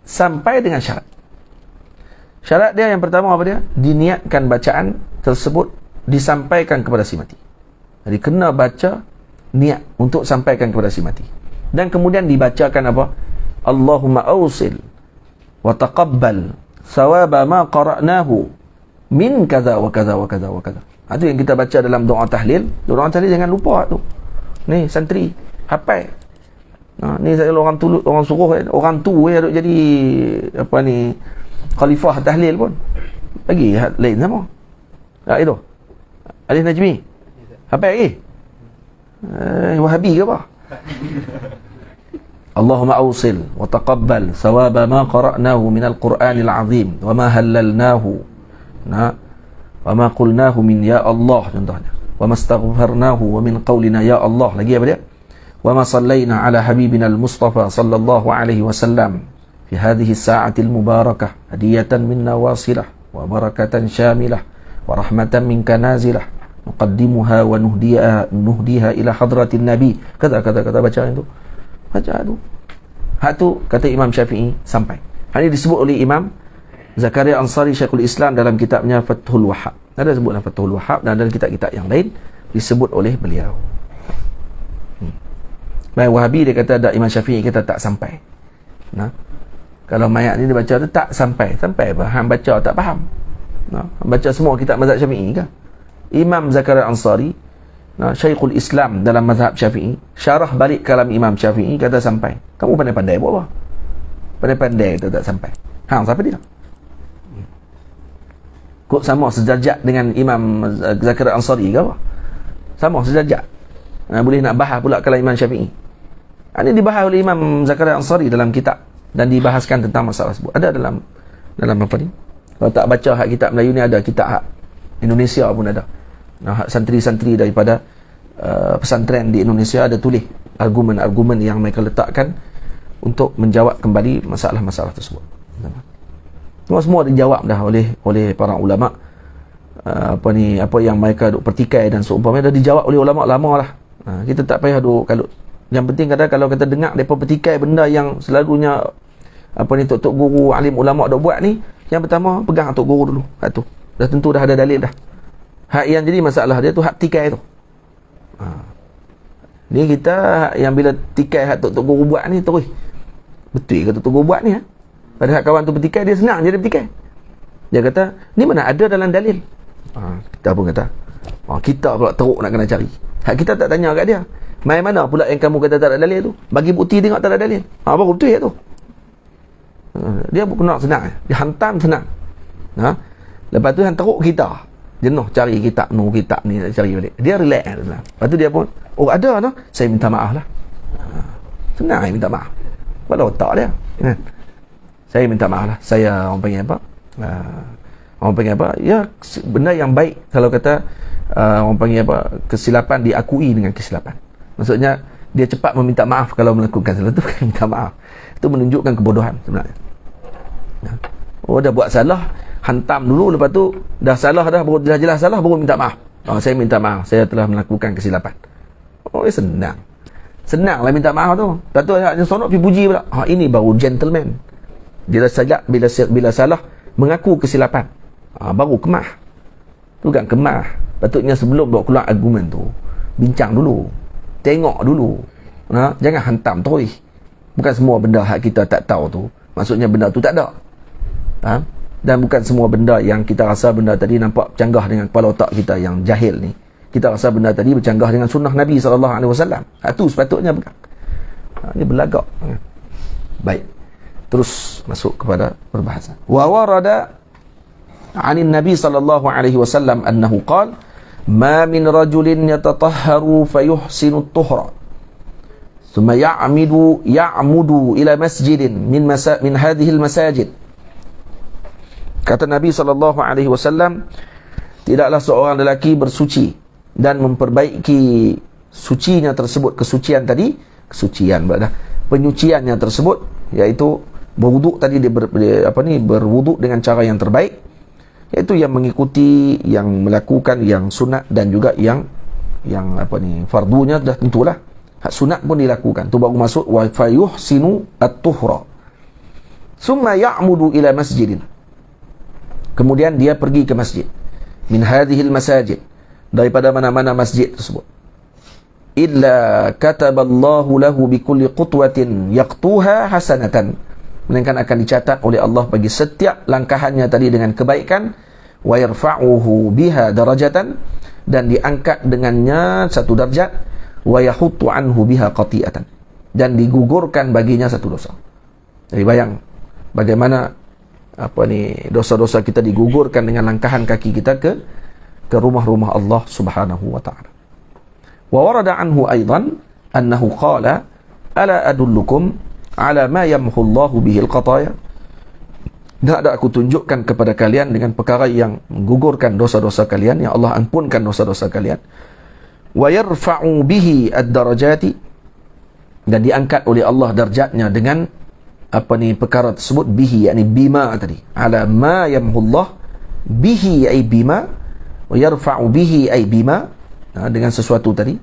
sampai dengan syarat. Syarat dia yang pertama apa dia? Diniatkan bacaan tersebut disampaikan kepada si mati. Jadi kena baca niat untuk sampaikan kepada si mati. Dan kemudian dibacakan apa? Allahumma awsil wa taqabbal thawaba ma qara'nahu min kaza wa kaza wa kaza wa kaza. Itu yang kita baca dalam doa tahlil. Doa tahlil jangan lupa tu. Ni santri hafal. Ni saya orang suruh orang tu duk jadi khalifah tahlil pun. Bagi lain sama. Itu. Alif Najmi. Apa lagi? Wahabi ke apa? Allahumma awsil wa taqabbal thawaba ma qara'nahu min al-Qur'anil azim wa ma halalnahu wa ma qulnahu min ya Allah, contohnya. Wa ma astaghfarnahu wa min qawlina ya Allah. Lagi apa dia? Wa ma sallayna ala habibina al-Mustafa sallallahu alaihi wasallam fi hadhihi as-sa'ati al-mubarakah hadiyatan minna wasilah wa barakatan syamilah wa rahmatan minka nazilah nuqaddimuha wa nuhdiha ila hadratin nabi. Kata baca itu. Baca tu. Hak tu kata Imam Syafi'i sampai. Hal ini disebut oleh Imam Zakaria Ansari Syekhul Islam dalam kitabnya Fathul Wahhab. Ada sebut dalam Fathul Wahhab dan dalam kitab-kitab yang lain disebut oleh beliau. Baik, Wahabi dia kata ada, Imam Syafi'i kata tak sampai. Kalau mayat ni dia baca tu tak sampai. Sampai apa? Hang baca tak faham. Baca semua kitab mazhab Syafi'i kan? Imam Zakaria Ansari, Syekhul Islam dalam mazhab Syafi'i, syarah balik kalam Imam Syafi'i kata sampai. Kamu pandai-pandai buat apa? Pandai-pandai kata tak sampai. Hang siapa dia? Kok sama sejajar dengan Imam Zakaria Ansari ke apa? Sama sejajar. Boleh nak bahas pula kalam Imam Syafi'i. Ini dibahas oleh Imam Zakaria Ansari dalam kitab dan dibahaskan tentang masalah tersebut. Ada dalam apa ni? Kalau tak baca hak kitab Melayu ni, ada kitab hak Indonesia pun ada. Hak santri-santri daripada pesantren di Indonesia ada tulis argumen-argumen yang mereka letakkan untuk menjawab kembali masalah-masalah tersebut. Semua dijawab dah oleh para ulama. Apa yang mereka duk pertikai dan seumpamanya dah dijawab oleh ulama lama lah. Kita tak payah duk kalau yang penting kalau kita dengar depa pertikai benda yang selalunya tok guru alim ulama duk buat ni, yang pertama pegang tok guru dulu. Hak tu dah tentu dah ada dalil dah. Hak yang jadi masalah dia tu hak tikai tu. Ni kita yang bila tikai hak tok guru buat ni terus. Betul ke tok guru buat ni Pada hak kawan tu bertikai, dia senang je dia bertikai. Dia kata, ni mana ada dalam dalil. Kita pun kata, kita pula teruk nak kena cari. Hak kita tak tanya kat dia, mai mana pula yang kamu kata tak ada dalil tu? Bagi bukti tengok tak ada dalil. Baru betul ya tu. Dia bukan nak senang. Dia hantam senang. Lepas tu yang teruk kita. Jenuh cari kitab ni nak cari balik. Dia relax. Lepas tu dia pun, ada no? Saya minta maaf lah. Senang minta maaf. Walau otak dia. Saya minta maaf lah. Saya orang panggil apa? Ya, benda yang baik kalau kata orang panggil apa? Kesilapan diakui dengan kesilapan. Maksudnya dia cepat meminta maaf kalau melakukan salah. Itu bukan minta maaf, itu menunjukkan kebodohan sebenarnya. Oh, dah buat salah, hantam dulu, lepas tu dah salah dah, baru dah jelas salah, baru minta maaf. Saya minta maaf, saya telah melakukan kesilapan. Senanglah minta maaf tu. Lepas tu hanya sonok pergi puji pula. Ini baru gentleman. Bila salah mengaku kesilapan, baru kemah. Tu kan kemah. Patutnya sebelum bawa keluar argumen tu, bincang dulu, tengok dulu. Jangan hantam terus. Bukan semua benda hak kita tak tahu tu maksudnya benda tu tak ada. Dan bukan semua benda yang kita rasa benda tadi nampak bercanggah dengan kepala otak kita yang jahil ni, kita rasa benda tadi bercanggah dengan sunnah Nabi SAW. Itu sepatutnya bukan. Ini berlagak. Baik, terus masuk kepada perbahasan. Wa warada 'anin Nabi SAW annahu qala ma min rajulin yatatahharu fayuhsinu at-tuhra thumma ya'mudu ila masjidin min hadhihi al-masajid. Kata Nabi SAW, tidaklah seorang lelaki bersuci dan memperbaiki sucinya tersebut, penyuciannya tersebut, iaitu berwuduk tadi, berwuduk dengan cara yang terbaik, iaitu yang mengikuti, yang melakukan yang sunat dan juga yang fardunya dah tentulah. Hak sunat pun dilakukan, tu baru masuk wa fayuhsinu at-tuhra summa ya'mudu ila masjidin. Kemudian dia pergi ke masjid, min hadhil masajid, daripada mana-mana masjid tersebut. Illa kataballahu lahu bikulli qutwatin yaqtuha hasanatan, melainkan akan dicatat oleh Allah bagi setiap langkahannya tadi dengan kebaikan. Wa yarfa'uhu biha darajatan, dan diangkat dengannya satu darjat. Wa yahuttu anhu biha qati'atan, dan digugurkan baginya satu dosa. Jadi bayang bagaimana dosa-dosa kita digugurkan dengan langkahan kaki kita ke rumah-rumah Allah Subhanahu wa ta'ala. Wa warada anhu aidan annahu qala ala adullukum ala ma yamhu Allahu bihi al-qataya. Tak ada aku tunjukkan kepada kalian dengan perkara yang menggugurkan dosa-dosa kalian, yang Allah ampunkan dosa-dosa kalian. Wa yarfa'u bihi ad-darajati, dan diangkat oleh Allah darjatnya dengan perkara tersebut, bihi yakni bima tadi, ala ma yamhullah bihi ay bima, wa yarfa'u bihi ay bima, dengan sesuatu tadi.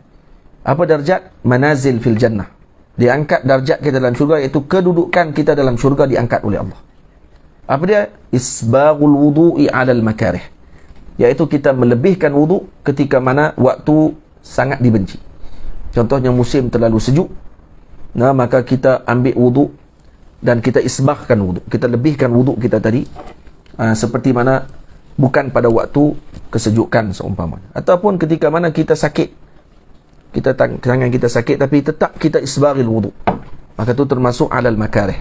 Apa darjat? Manazil fil jannah, diangkat darjat kita dalam syurga, iaitu kedudukan kita dalam syurga diangkat oleh Allah. Apa dia? Isbaghul wudu'i 'alal makarih, iaitu kita melebihkan wuduk ketika mana waktu sangat dibenci. Contohnya musim terlalu sejuk, maka kita ambil wuduk dan kita isbahkan wuduk, kita lebihkan wuduk kita tadi, seperti mana bukan pada waktu kesejukan seumpamanya. Ataupun ketika mana kita sakit, tangan kita sakit tapi tetap kita isbaghil wuduk, maka itu termasuk alal makarih.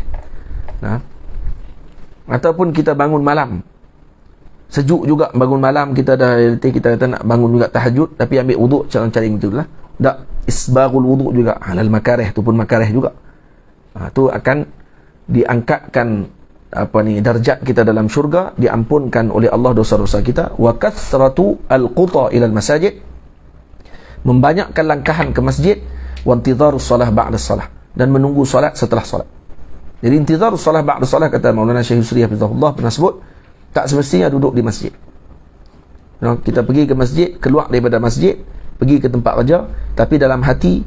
Ataupun kita bangun malam, sejuk juga bangun malam, kita kata nak bangun juga tahajud tapi ambil wuduk cara-cara itulah. Tak, isbaghul wuduk juga alal makarih, itu pun makarih juga. Itu akan diangkatkan darjat kita dalam syurga, diampunkan oleh Allah dosa-dosa kita. Wa kathratu al-quta ila al-masajid, membanyakkan langkahan ke masjid. Wa intidharus salah ba'da salah, dan menunggu solat setelah solat. Jadi intidharus salah ba'da salah, kata Maulana Syekh Yusri hafizahullah pernah sebut, tak semestinya duduk di masjid. Kita pergi ke masjid, keluar daripada masjid, pergi ke tempat kerja, tapi dalam hati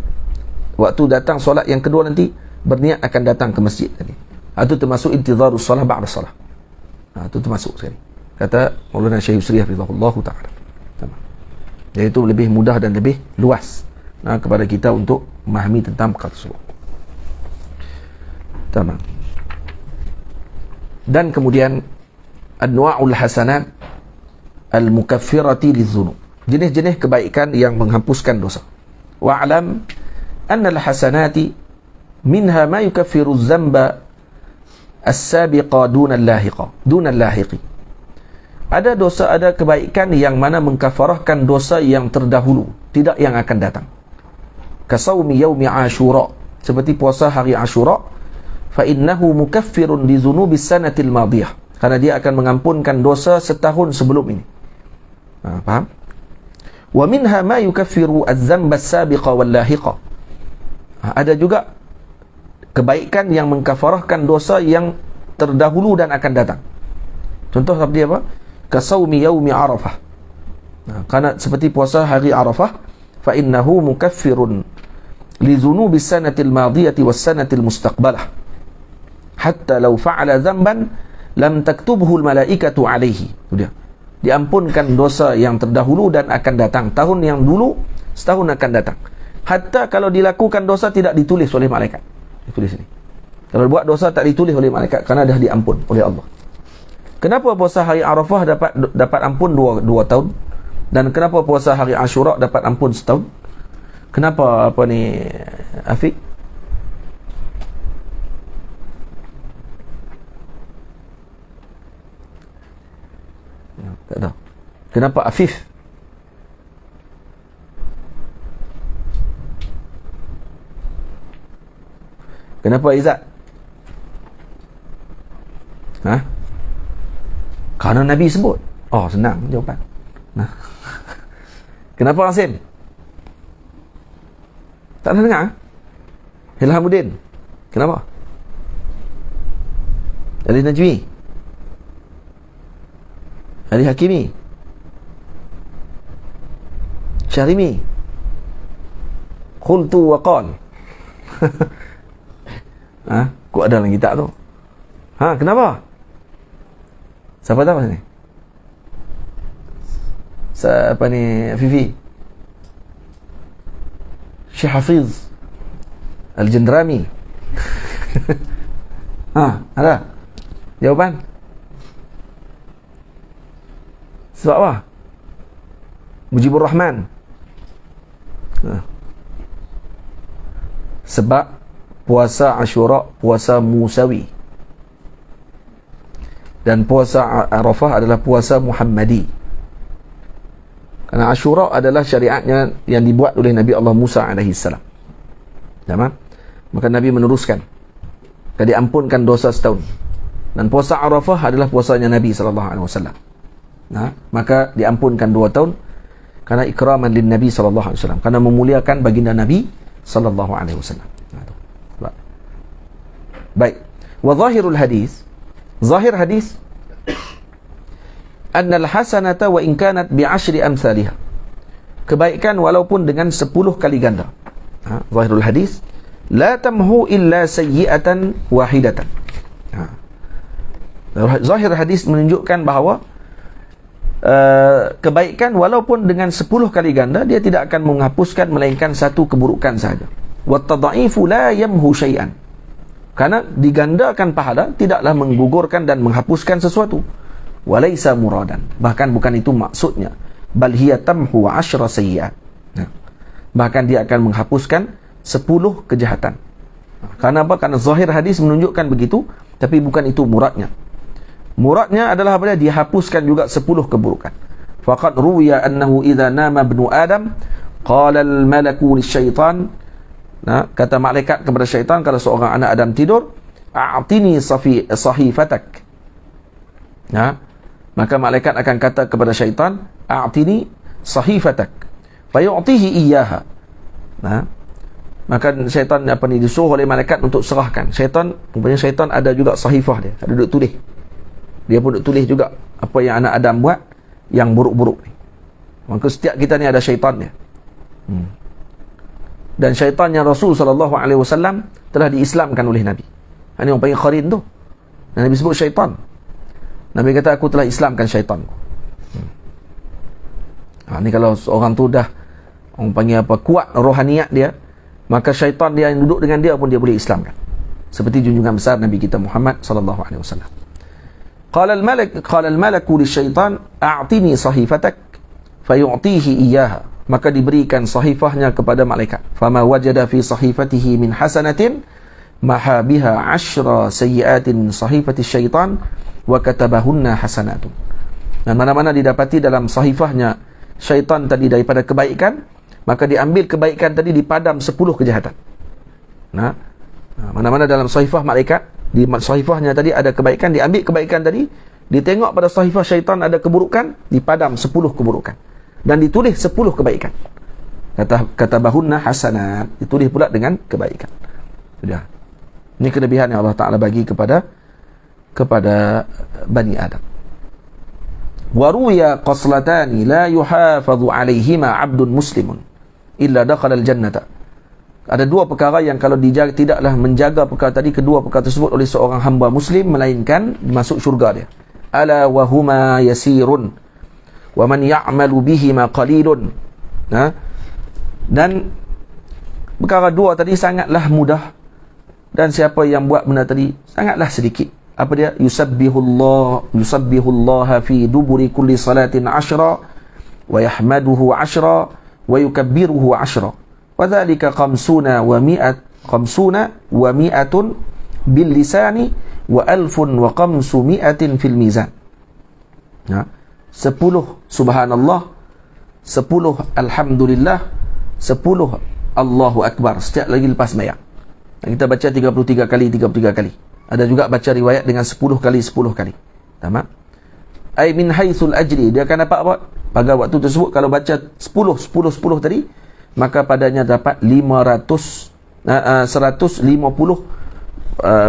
waktu datang solat yang kedua nanti berniat akan datang ke masjid tadi. Itu termasuk intidharus salah ba'da salah. Itu termasuk sekali, kata Maulana Syekh Yusri hafizahullah ta'ala. Jadi itu lebih mudah dan lebih luas kepada kita untuk memahami tentang perkara tersebut. Tamam. Dan kemudian anwa'ul hasanat al-mukaffirati lidzunub, jenis-jenis kebaikan yang menghapuskan dosa. Wa'lam anna al-hasanati minha ma yukaffiru adh-dhanba as-sabiqa duna al-lahiqi. Ada dosa, ada kebaikan yang mana mengkafarahkan dosa yang terdahulu, tidak yang akan datang. Kasawmi yaumi Ashura, seperti puasa hari Ashura, fa innahu mukaffirun li dhunubis sanatil madiyah, karena dia akan mengampunkan dosa setahun sebelum ini. Faham? Wa minha ma yukaffiru adz-dzamba as-sabiqa wal lahiqa. Ada juga kebaikan yang mengkafarahkan dosa yang terdahulu dan akan datang. Contoh seperti apa? Kasaumi yaumi Arafah. Karena seperti puasa hari Arafah, fa innahu mukaffirun li dhunubi sanatil madiyati was sanatil mustaqbalah. Hatta law fa'ala dhanban lam taktubhu al malaikatu alaihi. Itu dia. Diampunkan dosa yang terdahulu dan akan datang. Tahun yang dulu, setahun akan datang. Hatta kalau dilakukan dosa tidak ditulis oleh malaikat. Ditulis ini. Kalau buat dosa tak ditulis oleh malaikat kerana dah diampun oleh Allah. Kenapa puasa hari Arafah dapat ampun 2 tahun? Dan kenapa puasa hari Ashura dapat ampun setahun? Kenapa apa ni, Afiq? Tak tahu. Kenapa Afif? Kenapa Izzat? Kerana Nabi sebut. Oh, senang jawapan. Kenapa Asim? Tak nak dengar? Ilhamuddin. Kenapa? Ali Najmi. Ali Hakimi. Syarimi. Qultu wa qal. Kok ada dalam kitab tu? Kenapa? Siapa tahu sini? Apa ni, Fifi? Syekh Hafiz Al-Jendrami. Ada? Jawapan? Sebab apa? Mujibur Rahman. Sebab puasa Ashura puasa Musawi. Dan puasa Arafah adalah puasa Muhammadi. Kerana Ashura adalah syariatnya yang dibuat oleh Nabi Allah Musa AS. Maka Nabi meneruskan, diampunkan dosa setahun. Dan puasa Arafah adalah puasanya Nabi SAW. Maka diampunkan 2 tahun kerana ikraman lin Nabi SAW, kerana memuliakan baginda Nabi SAW. Baik. Wa zahirul hadis, zahir hadis, annal hasanata wa in kanat bi 10 amsalha. Kebaikan walaupun dengan 10 kali ganda. Zahirul hadis, la tamhu illa sayyi'atan wahidatan. Zahir hadis menunjukkan bahawa kebaikan walaupun dengan 10 kali ganda, dia tidak akan menghapuskan melainkan satu keburukan sahaja. Wa tadha'ifu la yamhu syai'an. Karena digandakan pahala tidaklah menggugurkan dan menghapuskan sesuatu. Walaysa muradan, bahkan bukan itu maksudnya. Bal hiya tamhu 10 sayyi'at. Bahkan dia akan menghapuskan 10 kejahatan. Karena apa? Karena zahir hadis menunjukkan begitu, tapi bukan itu muradnya. Muradnya adalah apa? Dia hapuskan juga 10 keburukan. Faqad ruwiya annahu idza nama ibnu Adam qala al-malaku lisyaitan. Kata malaikat kepada syaitan, kalau seorang anak Adam tidur, a'tini sahifatak. Maka malaikat akan kata kepada syaitan, a'tini sahifatak. Fayu'tihi iyyaha. Maka syaitan disuruh oleh malaikat untuk serahkan. Rupanya syaitan ada juga sahifah dia, ada duduk tulis. Dia pun duduk tulis juga apa yang anak Adam buat yang buruk-buruk ni. Maka setiap kita ni ada syaitannya. Dan syaitannya Rasul SAW telah diislamkan oleh Nabi. Ini orang panggil qarin tu. Dan Nabi sebut syaitan. Nabi kata, aku telah islamkan syaitan. Ni kalau seorang tu dah, orang panggil apa, kuat rohaniat dia, maka syaitan dia yang duduk dengan dia pun dia boleh islamkan. Seperti junjungan besar Nabi kita Muhammad SAW. Qala al-malaku lisyaitan a'tini sahifatak fayu'tihi iyyaha. Maka diberikan sahifahnya kepada malaikat. Fama wajada fi sahifatihi min hasanatin maha biha 10 sayyiatin sahifati syaitan wa katabahunna hasanatun. Dan mana-mana didapati dalam sahifahnya syaitan tadi daripada kebaikan, maka diambil kebaikan tadi dipadam 10 kejahatan. Mana-mana dalam sahifah malaikat, di sahifahnya tadi ada kebaikan, diambil kebaikan tadi, ditengok pada sahifah syaitan ada keburukan, dipadam 10 keburukan. Dan ditulis 10 kebaikan. katabahunna hasanat, ditulis pula dengan kebaikan. Sudah. Ini kelebihan yang Allah Ta'ala bagi kepada Bani Adam. Waruya qaslatani la yuhafadhu alaihima abdun muslimun illa dakhala al-jannata. Ada dua perkara yang kalau dijaga, tidaklah menjaga perkara tadi, kedua perkara tersebut oleh seorang hamba muslim, melainkan masuk syurga dia. Ala wa huma yasirun wa man ya'malu bihima qalilun. Dan perkara dua tadi sangatlah mudah, dan siapa yang buat benda tadi sangatlah sedikit. Apa dia? Yusabbihullaha fi duburi kulli salatin 10 wa yahmaduhu 10 wa yukabbiruhu 10 wa dhalika 50 wa mi'atun bil lisani wa 1500 fil mizan. 10 subhanallah, 10 alhamdulillah, 10 Allahu akbar setiap lagi lepas sembahyang. Kita baca 33 kali. Ada juga baca riwayat dengan 10 kali 10 kali. Tamam? Ai min haitsul ajri, dia akan dapat apa? Pada waktu tersebut kalau baca 10 tadi, maka padanya dapat 150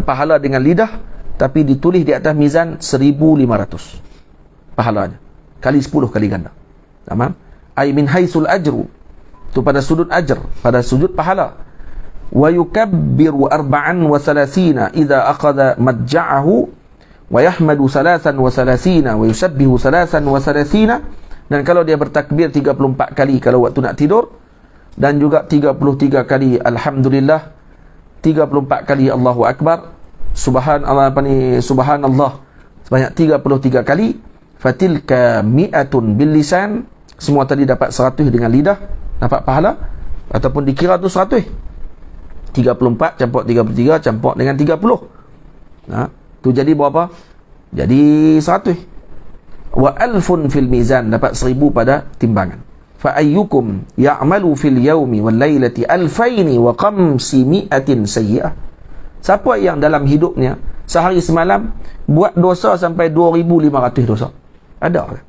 pahala dengan lidah, tapi ditulis di atas mizan 1500 pahalanya. Kali 10 kali ganda. Tamam? Ai min haitsul ajru, itu pada sudut ajr, pada sudut pahala. Wa yukabbiru 34 idza akhadha madja'ahu wa yahmadu 33 wa yusabbihu 33, dan kalau dia bertakbir 34 kali kalau waktu nak tidur, dan juga 33 kali alhamdulillah, 34 kali Allahu akbar, subhanallah sebanyak 33 kali, fatilka mi'atun bil lisan, semua tadi dapat 100 dengan lidah, dapat pahala, ataupun dikira tu 100. 34 campur 33 campur dengan 30. Tu jadi berapa? Jadi 100. Wa alfun fil mizan, dapat 1000 pada timbangan. Fa ayyukum ya'malu fil yawmi wal lailati 2500 sayyi'ah. Siapa yang dalam hidupnya sehari semalam buat dosa sampai 2500 dosa? Ada?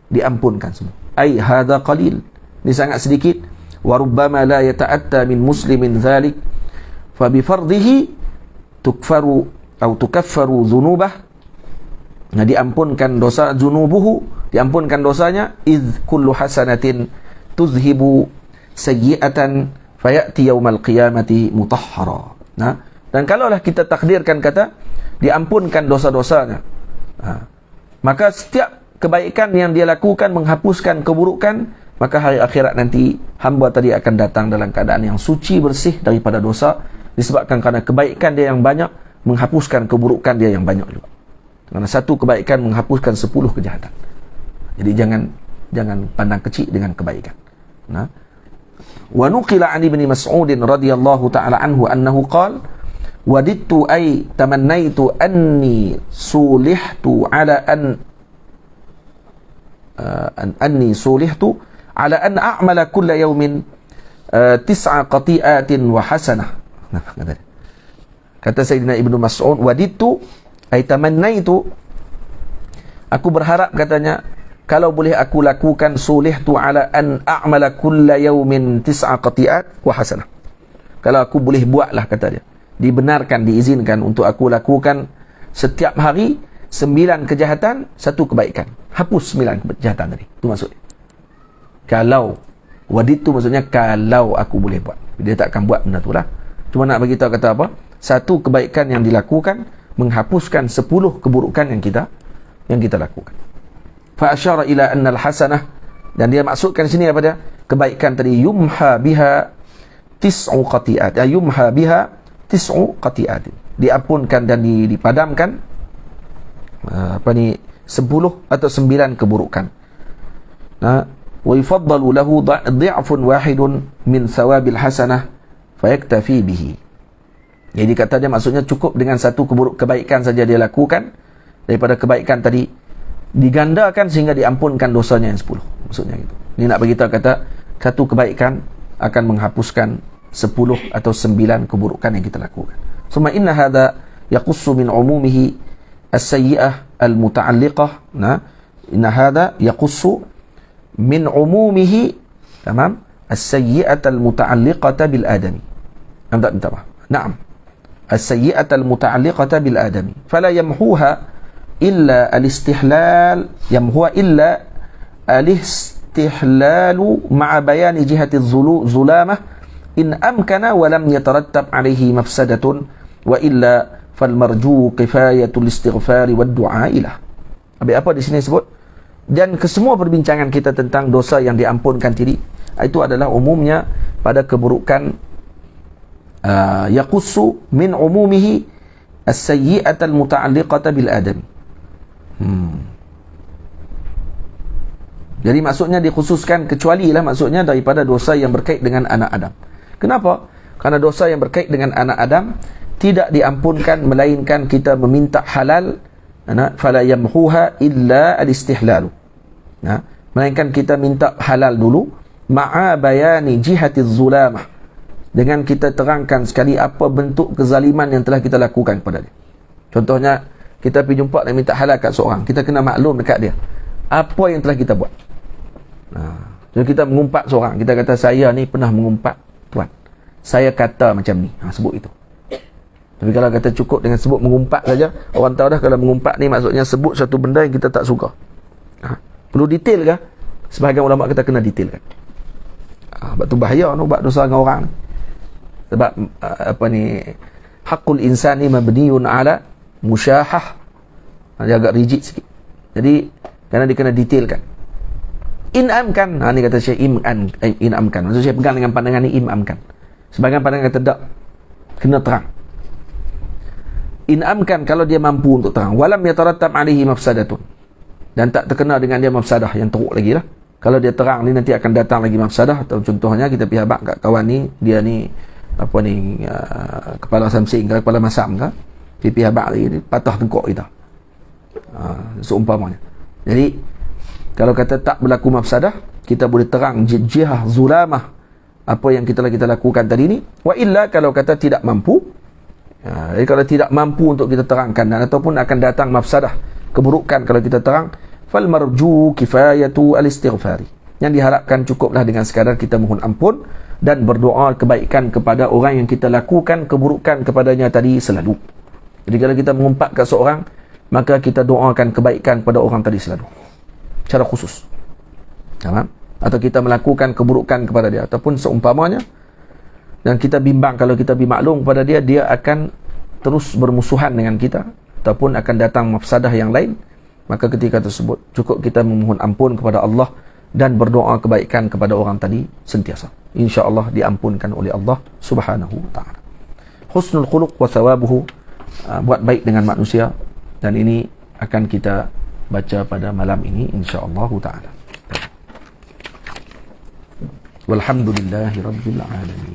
Diampunkan semua. Ai hadza qalil. Ini sangat sedikit. Wa rubbama la yata'atta min muslimin dhalik fa bi fardhihi tukfaru atau tukaffaru dhunubah. Nah, diampunkan dosa zunubuhu, diampunkan dosanya, iz kullu hasanatin tuzhibu sayyi'atan fayati yaumal qiyamati mutahhara. Nah, dan kalaulah kita takdirkan kata diampunkan dosa-dosanya, maka setiap kebaikan yang dia lakukan menghapuskan keburukan, maka hari akhirat nanti hamba tadi akan datang dalam keadaan yang suci, bersih daripada dosa, disebabkan kerana kebaikan dia yang banyak menghapuskan keburukan dia yang banyak juga. Kerana satu kebaikan menghapuskan 10 kejahatan. Jadi jangan pandang kecil dengan kebaikan. Nah, wa nuqila an ibni Mas'ud radhiyallahu ta'ala anhu annahu qala wadidtu ay tamannaitu anni sulihtu ala anni sulihtu ala an a'mala kulla yawmin 9 qati'atin wa hasanah. Nah, kata Sayyidina Ibnu Mas'ud, wadidtu ay tamannaitu, aku berharap, katanya, kalau boleh aku lakukan sulihtu ala an a'mala kulla yawmin 9 qati'at wa hasanah. Kalau aku boleh buatlah, kata dia, dibenarkan, diizinkan untuk aku lakukan setiap hari 9 kejahatan, 1 kebaikan. Hapus 9 kejahatan tadi. Itu maksudnya. Kalau wadid tu maksudnya kalau aku boleh buat. Dia tak akan buat benda tu lah. Cuma nak bagi tahu kata apa? 1 kebaikan yang dilakukan menghapuskan 10 keburukan yang kita lakukan. Fa asyara ila anna al-hasanah, dan dia maksudkan sini apa dia? Kebaikan tadi yumha biha 9 qati'at. Yumha biha 9 qati'at. Diampunkan dan dipadamkan 10 atau 9 keburukan. Wa yufaddalu lahu dhi'fun wahidun min thawabil hasanah fayaktafi bihi. Jadi kata dia maksudnya cukup dengan 1 kebaikan saja dia lakukan, daripada kebaikan tadi digandakan sehingga diampunkan dosanya yang 10. Maksudnya gitu. Ini nak bagi tahu kata 1 kebaikan akan menghapuskan 10 atau 9 keburukan yang kita lakukan. Summa inna hadha yaqussu min umumihi as-sayyi'ah al-muta'alliqah. Nah, inna hadha yaqussu min umumihi, tamam, as-sayyi'ata al-muta'alliqata bil adami. Minta. Naam. As-sayyi'ata al-muta'alliqata bil adami. Fala yamhuha illa al-istihlal, yamhuha illa al-istihlalu ma'a bayani jihati zulamah in amkana wa lam yatarattab alaihi mafsadatun wa illa falmarju kifayatul istighfari wad du'a ilah. Habis apa di sini sebut? Dan kesemua perbincangan kita tentang dosa yang diampunkan tadi, itu adalah umumnya pada keburukan yaqussu min umumihi as-sayyi'ata al-muta'alliqata bil adami. Jadi maksudnya dikhususkan, kecuali lah maksudnya daripada dosa yang berkait dengan anak Adam. Kenapa? Karena dosa yang berkait dengan anak Adam tidak diampunkan melainkan kita meminta halal, fala yamhuha illa al-istihlalu. Melainkan kita minta halal dulu, ma'a bayani jihati zulamah, dengan kita terangkan sekali apa bentuk kezaliman yang telah kita lakukan kepada dia. Contohnya, kita pergi jumpa dan minta halal kat seorang, kita kena maklum dekat dia apa yang telah kita buat. Jadi kita mengumpat seorang, kita kata saya ni pernah mengumpat tuan, saya kata macam ni, sebut itu. Tapi kalau kata cukup dengan sebut mengumpat saja, orang tahu dah kalau mengumpat ni maksudnya sebut satu benda yang kita tak suka. Perlu detail ke? Sebahagian ulama kita kena detail kan. Sebab tu bahaya nak buat dosa dengan orang ni. Sebab hakul insani mabniun ala musyahah. Dia agak rigid sikit. Jadi kerana dia kena detailkan. In amkan, ni kata Syekh in amkan. Maksud saya pegang dengan pandangan ni in amkan. Sebagian pandangan kata tak, kena terang. In amkan, kalau dia mampu untuk terang. Walam yatarattab alaihi mafsadatun, dan tak terkena dengan dia mafsadah yang teruk lagi lah. Kalau dia terang ni nanti akan datang lagi mafsadah. Atau contohnya kita pergi habaq kat kawan ni, dia ni kepala samsing ke, kepala masam ke, pipi habaq lagi, dia patah tengkok kita, seumpamanya. Jadi kalau kata tak berlaku mafsadah, kita boleh terang jihah zulamah apa yang kita lakukan tadi ni. Wa illa, kalau kata tidak mampu, jadi kalau tidak mampu untuk kita terangkan, dan ataupun akan datang mafsadah, keburukan kalau kita terang, fal marju kifayatu al-istighfari, yang diharapkan cukuplah dengan sekadar kita mohon ampun dan berdoa kebaikan kepada orang yang kita lakukan keburukan kepadanya tadi selalu. Jadi kalau kita mengumpat ke seorang, maka kita doakan kebaikan kepada orang tadi selalu, secara khusus. Atau kita melakukan keburukan kepada dia ataupun seumpamanya, dan kita bimbang kalau kita bimaklum kepada dia, dia akan terus bermusuhan dengan kita ataupun akan datang mafsadah yang lain, maka ketika tersebut cukup kita memohon ampun kepada Allah dan berdoa kebaikan kepada orang tadi sentiasa. InsyaAllah diampunkan oleh Allah subhanahu wa ta'ala. Husnul khuluq wa thawabuhu, buat baik dengan manusia, dan ini akan kita baca pada malam ini insyaAllah ta'ala. Walhamdulillahi rabbil alamin.